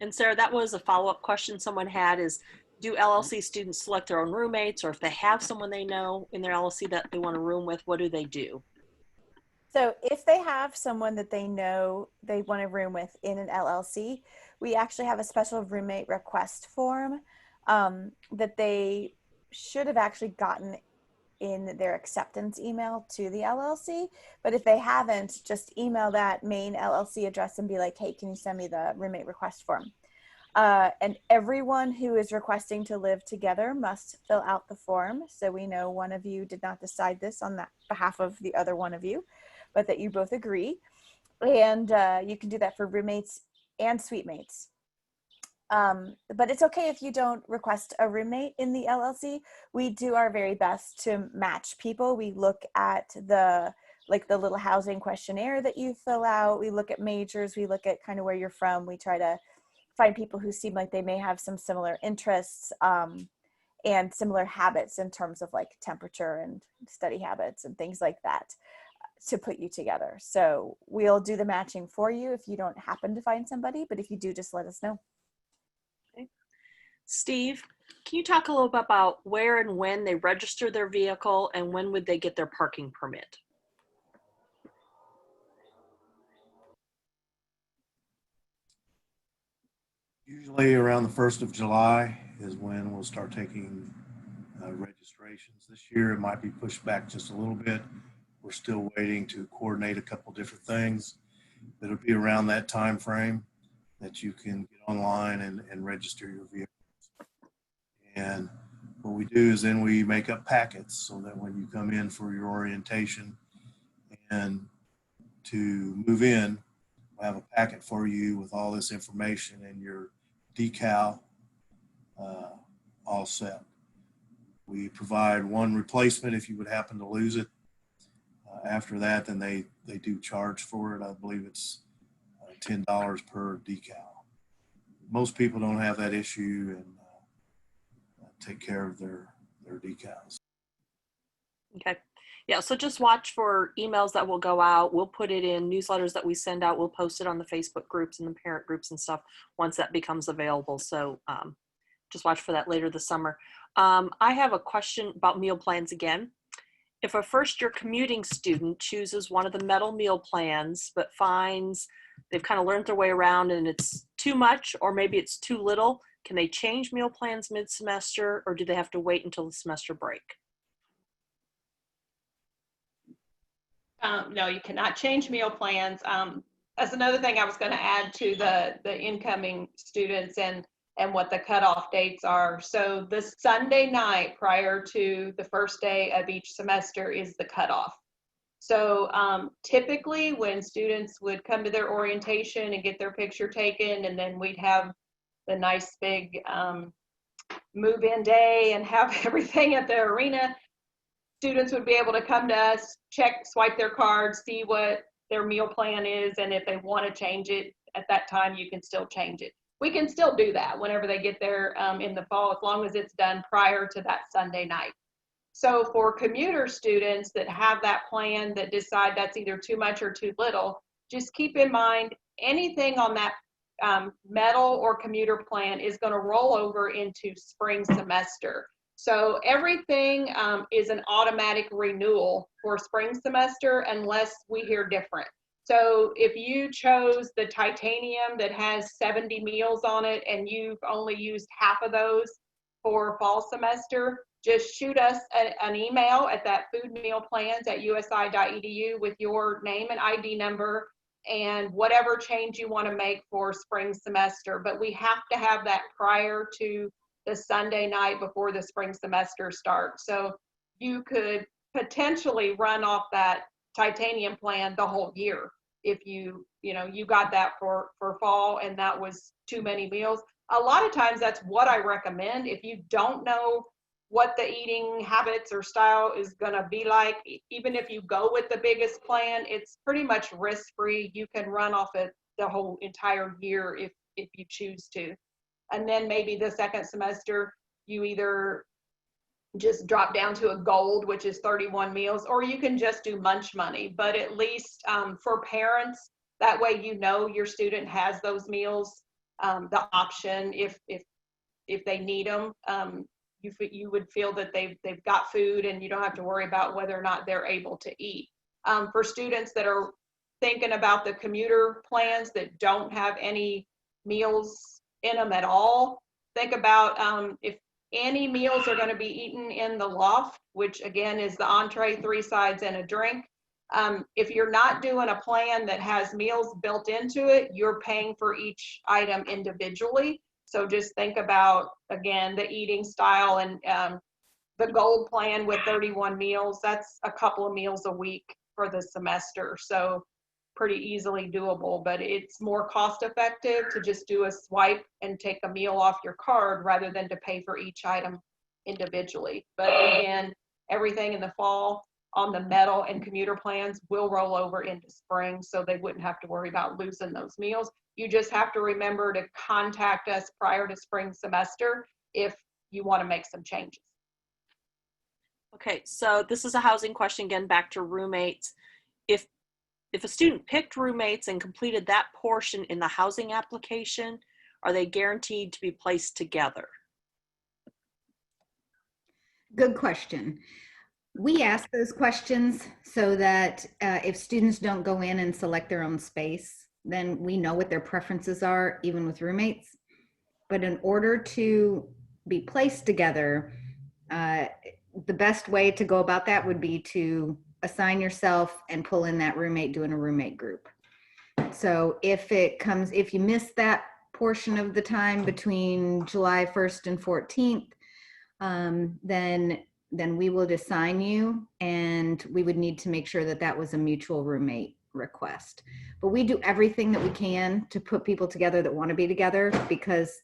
Speaker 1: And Sarah, that was a follow-up question someone had is, do LLC students select their own roommates, or if they have someone they know in their LLC that they want to room with, what do they do?
Speaker 3: So if they have someone that they know they want to room with in an LLC, we actually have a special roommate request form that they should have actually gotten in their acceptance email to the LLC. But if they haven't, just email that main LLC address and be like, hey, can you send me the roommate request form? And everyone who is requesting to live together must fill out the form. So we know one of you did not decide this on that behalf of the other one of you, but that you both agree. And you can do that for roommates and suite mates. But it's okay if you don't request a roommate in the LLC. We do our very best to match people. We look at the little housing questionnaire that you fill out. We look at majors. We look at kind of where you're from. We try to find people who seem like they may have some similar interests and similar habits in terms of like temperature and study habits and things like that to put you together. So we'll do the matching for you if you don't happen to find somebody, but if you do, just let us know.
Speaker 1: Okay. Steve, can you talk a little bit about where and when they register their vehicle and when would they get their parking permit?
Speaker 4: Usually around the 1st of July is when we'll start taking registrations. This year it might be pushed back just a little bit. We're still waiting to coordinate a couple different things. It'll be around that time frame that you can get online and register your vehicles. And what we do is then we make up packets so that when you come in for your orientation and to move in, we'll have a packet for you with all this information and your decal all set. We provide one replacement if you would happen to lose it. After that, then they do charge for it. I believe it's $10 per decal. Most people don't have that issue and take care of their decals.
Speaker 1: Okay. Yeah, so just watch for emails that will go out. We'll put it in newsletters that we send out. We'll post it on the Facebook groups and the parent groups and stuff once that becomes available. So just watch for that later this summer. I have a question about meal plans again. If a first-year commuting student chooses one of the metal meal plans but finds they've kind of learned their way around and it's too much or maybe it's too little, can they change meal plans mid-semester or do they have to wait until the semester break?
Speaker 5: No, you cannot change meal plans. That's another thing I was going to add to the incoming students and what the cutoff dates are. So the Sunday night prior to the first day of each semester is the cutoff. So typically when students would come to their orientation and get their picture taken, and then we'd have the nice big move-in day and have everything at the arena, students would be able to come to us, swipe their cards, see what their meal plan is, and if they want to change it at that time, you can still change it. We can still do that whenever they get there in the fall, as long as it's done prior to that Sunday night. So for commuter students that have that plan that decide that's either too much or too little, just keep in mind anything on that metal or commuter plan is going to roll over into spring semester. So everything is an automatic renewal for spring semester unless we hear different. So if you chose the titanium that has 70 meals on it and you've only used half of those for fall semester, just shoot us an email at that foodmealplans@usi.edu with your name and ID number and whatever change you want to make for spring semester. But we have to have that prior to the Sunday night before the spring semester starts. So you could potentially run off that titanium plan the whole year if you got that for fall and that was too many meals. A lot of times that's what I recommend. If you don't know what the eating habits or style is going to be like, even if you go with the biggest plan, it's pretty much risk-free. You can run off it the whole entire year if you choose to. And then maybe the second semester, you either just drop down to a gold, which is 31 meals, or you can just do munch money. But at least for parents, that way your student has those meals, the option if they need them. You would feel that they've got food and you don't have to worry about whether or not they're able to eat. For students that are thinking about the commuter plans that don't have any meals in them at all, think about if any meals are going to be eaten in the loft, which again is the entree, 3 sides, and a drink. If you're not doing a plan that has meals built into it, you're paying for each item individually. So just think about, again, the eating style and the gold plan with 31 meals. That's a couple of meals a week for the semester. So pretty easily doable, but it's more cost effective to just do a swipe and take a meal off your card rather than to pay for each item individually. But again, everything in the fall on the metal and commuter plans will roll over into spring, so they wouldn't have to worry about losing those meals. You just have to remember to contact us prior to spring semester if you want to make some changes.
Speaker 1: Okay, so this is a housing question, again, back to roommates. If a student picked roommates and completed that portion in the housing application, are they guaranteed to be placed together?
Speaker 2: Good question. We ask those questions so that if students don't go in and select their own space, then we know what their preferences are, even with roommates. But in order to be placed together, the best way to go about that would be to assign yourself and pull in that roommate doing a roommate group. So if you miss that portion of the time between July 1st and 14th, then we will assign you, and we would need to make sure that that was a mutual roommate request. But we do everything that we can to put people together that want to be together, because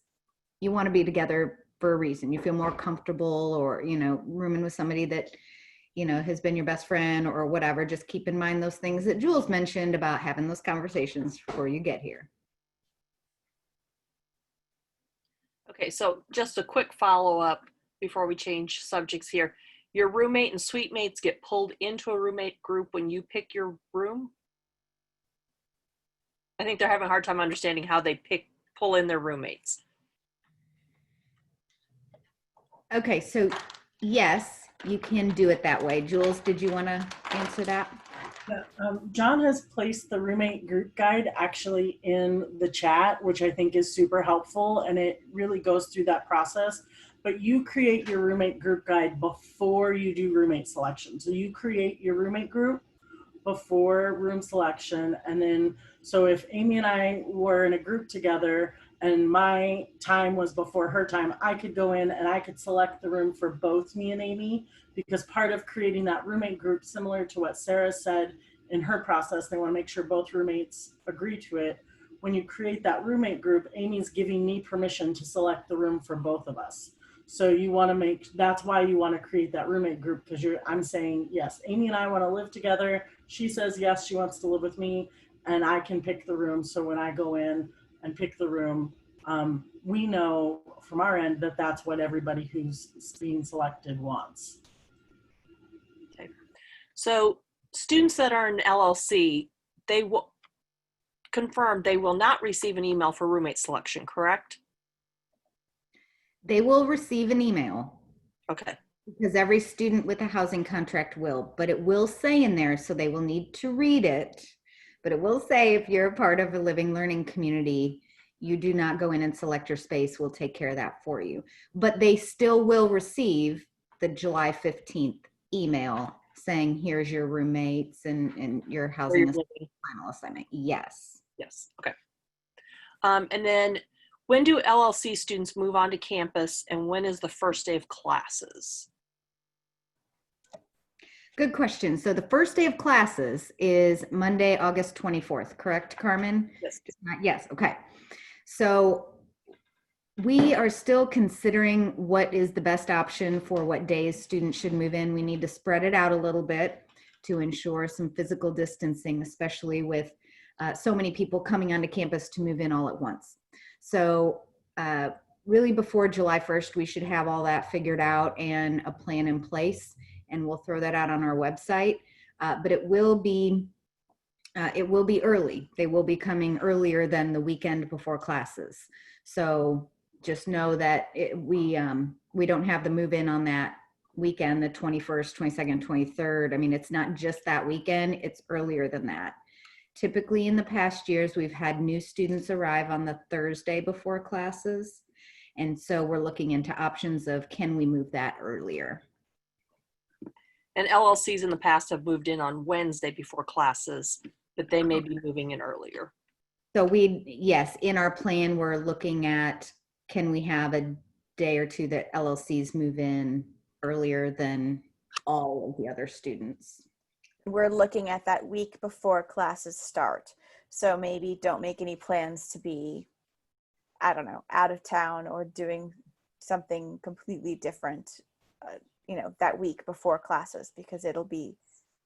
Speaker 2: you want to be together for a reason. You feel more comfortable, or, rooming with somebody that, has been your best friend or whatever. Just keep in mind those things that Jules mentioned about having those conversations before you get here.
Speaker 1: Okay, so just a quick follow-up before we change subjects here. Your roommate and suite mates get pulled into a roommate group when you pick your room? I think they're having a hard time understanding how they pull in their roommates.
Speaker 2: Okay, so yes, you can do it that way. Jules, did you want to answer that?
Speaker 9: Yeah, John has placed the roommate group guide actually in the chat, which I think is super helpful, and it really goes through that process. But you create your roommate group guide before you do roommate selection. So you create your roommate group before room selection. And then, so if Amy and I were in a group together and my time was before her time, I could go in and I could select the room for both me and Amy, because part of creating that roommate group, similar to what Sarah said in her process, they want to make sure both roommates agree to it. When you create that roommate group, Amy's giving me permission to select the room for both of us. So you want to that's why you want to create that roommate group, because I'm saying, yes, Amy and I want to live together. She says, yes, she wants to live with me, and I can pick the room. So when I go in and pick the room, we know from our end that that's what everybody who's being selected wants.
Speaker 1: Okay. So students that are in LLC, they will confirm they will not receive an email for roommate selection, correct?
Speaker 2: They will receive an email.
Speaker 1: Okay.
Speaker 2: Because every student with a housing contract will, but it will say in there, so they will need to read it, but it will say if you're a part of a living learning community, you do not go in and select your space, we'll take care of that for you. But they still will receive the July 15th email saying, here's your roommates and your
Speaker 1: Where
Speaker 2: housing
Speaker 1: you're
Speaker 2: assignment,
Speaker 1: living.
Speaker 2: final assignment. Yes.
Speaker 1: Yes, okay. And then when do LLC students move on to campus and when is the first day of classes?
Speaker 2: Good question. So the first day of classes is Monday, August 24th, correct, Carmen?
Speaker 1: Yes.
Speaker 2: Yes, okay. So we are still considering what is the best option for what days students should move in. We need to spread it out a little bit to ensure some physical distancing, especially with so many people coming onto campus to move in all at once. So really before July 1st, we should have all that figured out and a plan in place, and we'll throw that out on our website. But it will be early. They will be coming earlier than the weekend before classes. So just know that we don't have the move in on that weekend, the 21st, 22nd, 23rd. I mean, it's not just that weekend, it's earlier than that. Typically in the past years, we've had new students arrive on the Thursday before classes. And so we're looking into options of, can we move that earlier?
Speaker 1: And LLCs in the past have moved in on Wednesday before classes, but they may be moving in earlier.
Speaker 2: So yes, in our plan, we're looking at, can we have a day or two that LLCs move in earlier than all of the other students?
Speaker 3: We're looking at that week before classes start. So maybe don't make any plans to be, I don't know, out of town or doing something completely different, that week before classes, because it'll be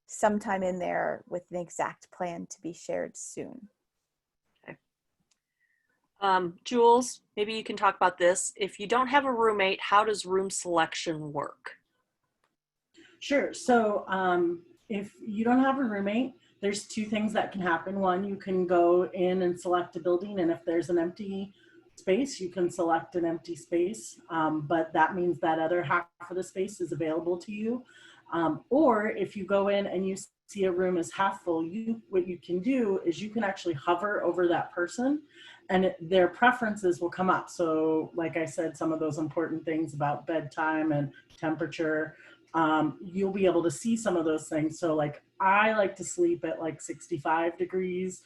Speaker 3: sometime in there with an exact plan to be shared soon.
Speaker 1: Okay. Jules, maybe you can talk about this. If you don't have a roommate, how does room selection work?
Speaker 9: Sure. So if you don't have a roommate, there's two things that can happen. One, you can go in and select a building, and if there's an empty space, you can select an empty space, but that means that other half of the space is available to you. Or if you go in and you see a room is half full, what you can do is you can actually hover over that person and their preferences will come up. So like I said, some of those important things about bedtime and temperature, you'll be able to see some of those things. So like, I like to sleep at like 65 degrees,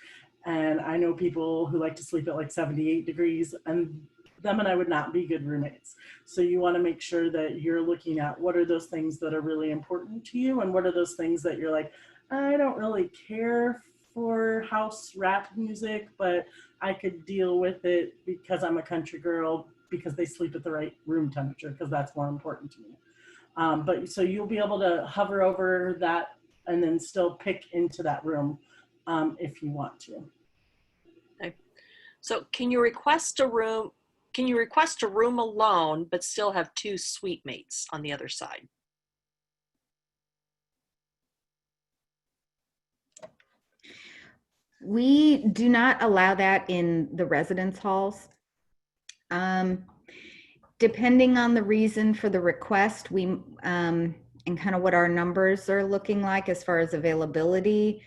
Speaker 9: and I know people who like to sleep at like 78 degrees, and them and I would not be good roommates. So you want to make sure that you're looking at what are those things that are really important to you, and what are those things that you're like, I don't really care for house rap music, but I could deal with it because I'm a country girl, because they sleep at the right room temperature, because that's more important to me. But so you'll be able to hover over that and then still pick into that room if you want to.
Speaker 1: Okay. So can you request a room? Can you request a room alone, but still have two suite mates on the other side?
Speaker 2: We do not allow that in the residence halls. Depending on the reason for the request, we and kind of what our numbers are looking like as far as availability,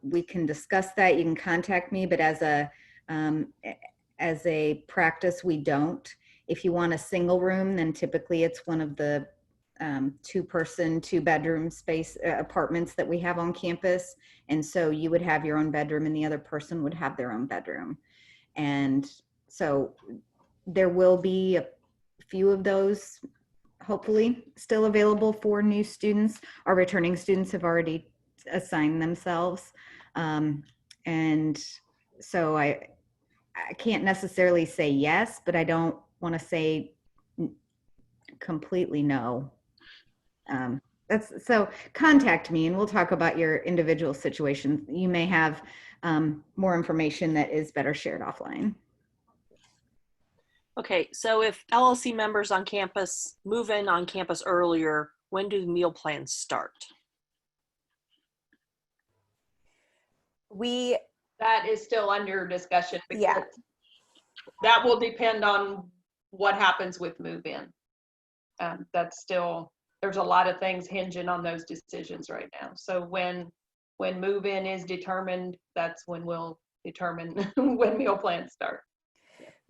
Speaker 2: we can discuss that. You can contact me, but as a practice, we don't. If you want a single room, then typically it's one of the 2-person, 2-bedroom space apartments that we have on campus. And so you would have your own bedroom and the other person would have their own bedroom. And so there will be a few of those hopefully still available for new students. Our returning students have already assigned themselves. And so I can't necessarily say yes, but I don't want to say completely no. So contact me and we'll talk about your individual situations. You may have more information that is better shared offline.
Speaker 1: Okay, so if LLC members on campus move in on campus earlier, when do meal plans start?
Speaker 5: That is still under discussion. Because
Speaker 3: Yeah.
Speaker 5: that will depend on what happens with move-in. That's still, there's a lot of things hinging on those decisions right now. So when move-in is determined, that's when we'll determine when meal plans start.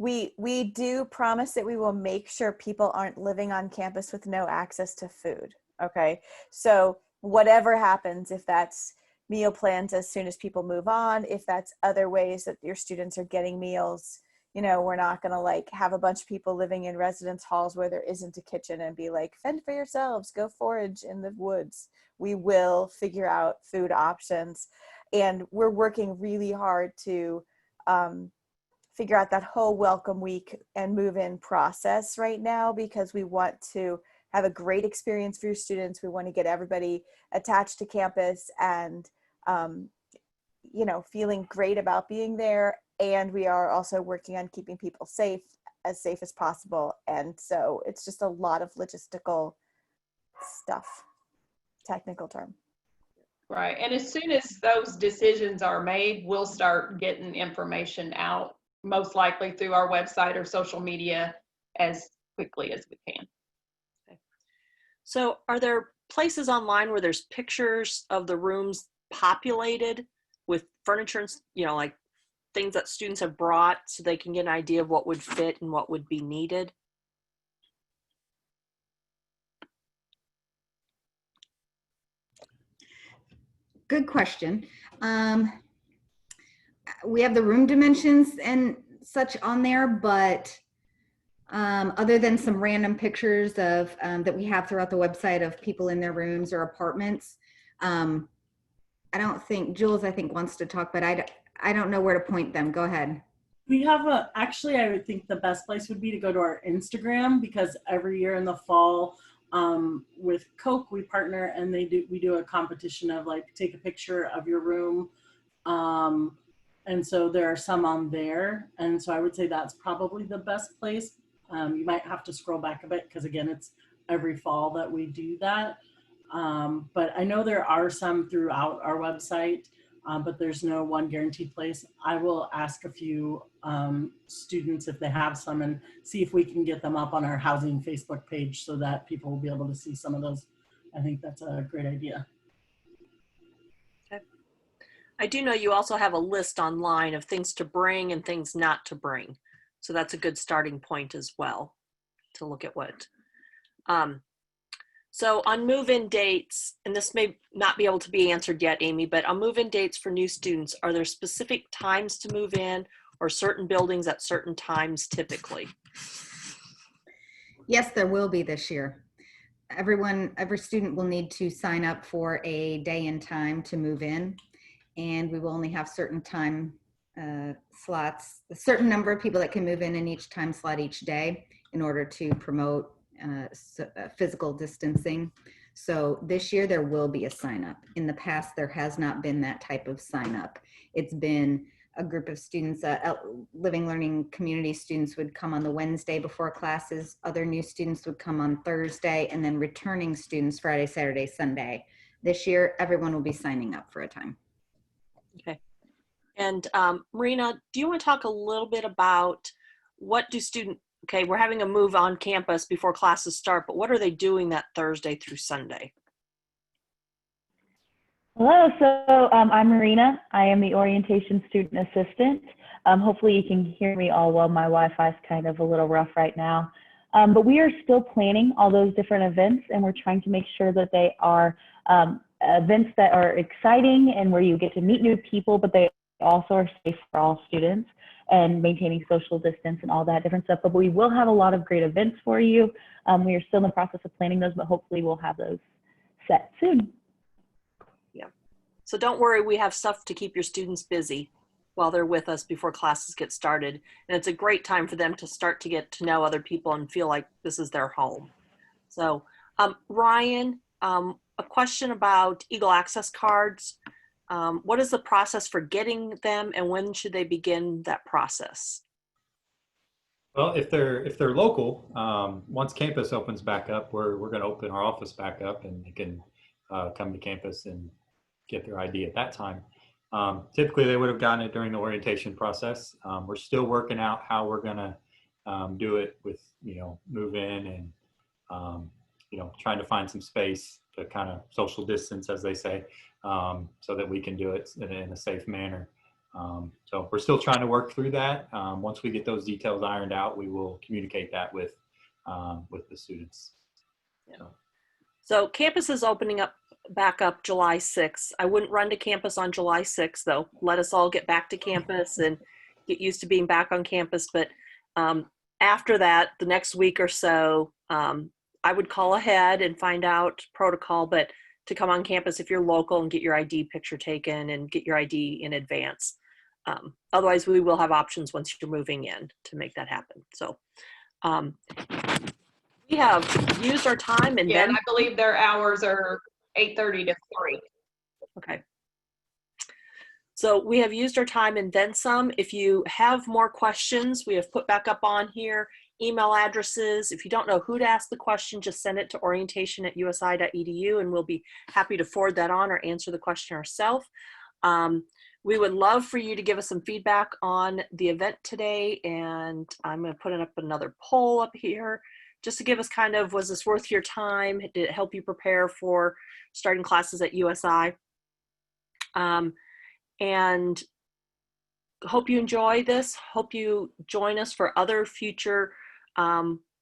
Speaker 3: we do promise that we will make sure people aren't living on campus with no access to food. Okay, so whatever happens, if that's meal plans as soon as people move on, if that's other ways that your students are getting meals, you know, we're not going to like have a bunch of people living in residence halls where there isn't a kitchen and be like, fend for yourselves, go forage in the woods. We will figure out food options, and we're working really hard to figure out that whole welcome week and move in process right now, because we want to have a great experience for your students. We want to get everybody attached to campus and, you know, feeling great about being there. And we are also working on keeping people safe as possible. And so it's just a lot of logistical stuff, technical term.
Speaker 5: Right. And as soon as those decisions are made, we'll start getting information out, most likely through our website or social media, as quickly as we can.
Speaker 1: So are there places online where there's pictures of the rooms populated with furniture and, you know, like things that students have brought so they can get an idea of what would fit and what would be needed?
Speaker 2: Good question. We have the room dimensions and such on there, but other than some random pictures of that we have throughout the website of people in their rooms or apartments, I don't think, Jules, I think wants to talk, but I don't know where to point them. Go ahead.
Speaker 9: We have actually, I would think the best place would be to go to our Instagram, because every year in the fall with Coke, we partner and we do a competition of like, take a picture of your room. And so there are some on there. And so I would say that's probably the best place. You might have to scroll back a bit, because again, it's every fall that we do that. But I know there are some throughout our website, but there's no one guaranteed place. I will ask a few students if they have some and see if we can get them up on our housing Facebook page so that people will be able to see some of those. I think that's a great idea.
Speaker 1: Okay. I do know you also have a list online of things to bring and things not to bring. So that's a good starting point as well to look at what. So on move-in dates, and this may not be able to be answered yet, Amy, but on move-in dates for new students, are there specific times to move in or certain buildings at certain times typically?
Speaker 2: Yes, there will be this year. Every student will need to sign up for a day and time to move in, and we will only have certain time slots, a certain number of people that can move in each time slot each day in order to promote physical distancing. So this year there will be a sign up. In the past, there has not been that type of sign up. It's been a group of students, living learning community students would come on the Wednesday before classes, other new students would come on Thursday, and then returning students Friday, Saturday, Sunday. This year, everyone will be signing up for a time.
Speaker 1: Okay. And Marina, do you want to talk a little bit about what do okay, we're having a move on campus before classes start, but what are they doing that Thursday through Sunday?
Speaker 10: Hello, so I'm Marina. I am the orientation student assistant. Hopefully you can hear me all well. My Wi-Fi is kind of a little rough right now. But we are still planning all those different events, and we're trying to make sure that they are events that are exciting and where you get to meet new people, but they also are safe for all students and maintaining social distance and all that different stuff. But we will have a lot of great events for you. We are still in the process of planning those, but hopefully we'll have those set soon.
Speaker 1: Yeah. So don't worry, we have stuff to keep your students busy while they're with us before classes get started. And it's a great time for them to start to get to know other people and feel like this is their home. So Ryan, a question about Eagle Access cards. What is the process for getting them, and when should they begin that process?
Speaker 6: Well, if they're local, once campus opens back up, we're going to open our office back up, and they can come to campus and get their ID at that time. Typically, they would have gotten it during the orientation process. We're still working out how we're going to do it with, move in and, trying to find some space to kind of social distance, as they say, so that we can do it in a safe manner. So we're still trying to work through that. Once we get those details ironed out, we will communicate that with the students.
Speaker 1: So campus is opening up back up July 6th. I wouldn't run to campus on July 6th though. Let us all get back to campus and get used to being back on campus. But after that, the next week or so, I would call ahead and find out protocol, but to come on campus if you're local and get your ID picture taken and get your ID in advance. Otherwise, we will have options once you're moving in to make that happen. So we have used our time and
Speaker 5: Yeah,
Speaker 1: then
Speaker 5: and I believe their hours are 8:30 to 3.
Speaker 1: okay. So we have used our time and then some. If you have more questions, we have put back up on here email addresses. If you don't know who to ask the question, just send it to orientation@usi.edu and we'll be happy to forward that on or answer the question ourselves. We would love for you to give us some feedback on the event today, and I'm going to put up another poll up here just to give us kind of, was this worth your time? Did it help you prepare for starting classes at USI? And hope you enjoy this. Hope you join us for other future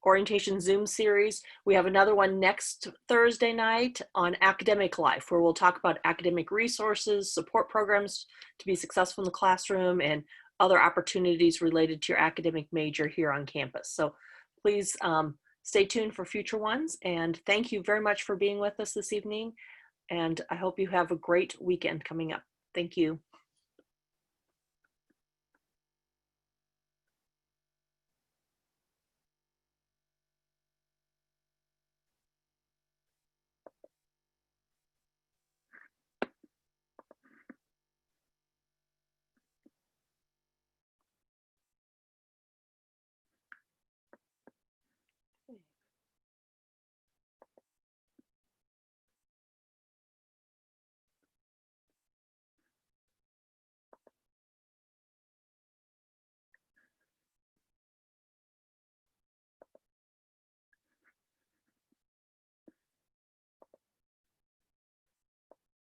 Speaker 1: orientation Zoom series. We have another one next Thursday night on academic life, where we'll talk about academic resources, support programs to be successful in the classroom, and other opportunities related to your academic major here on campus. So please stay tuned for future ones. And thank you very much for being with us this evening. And I hope you have a great weekend coming up. Thank you.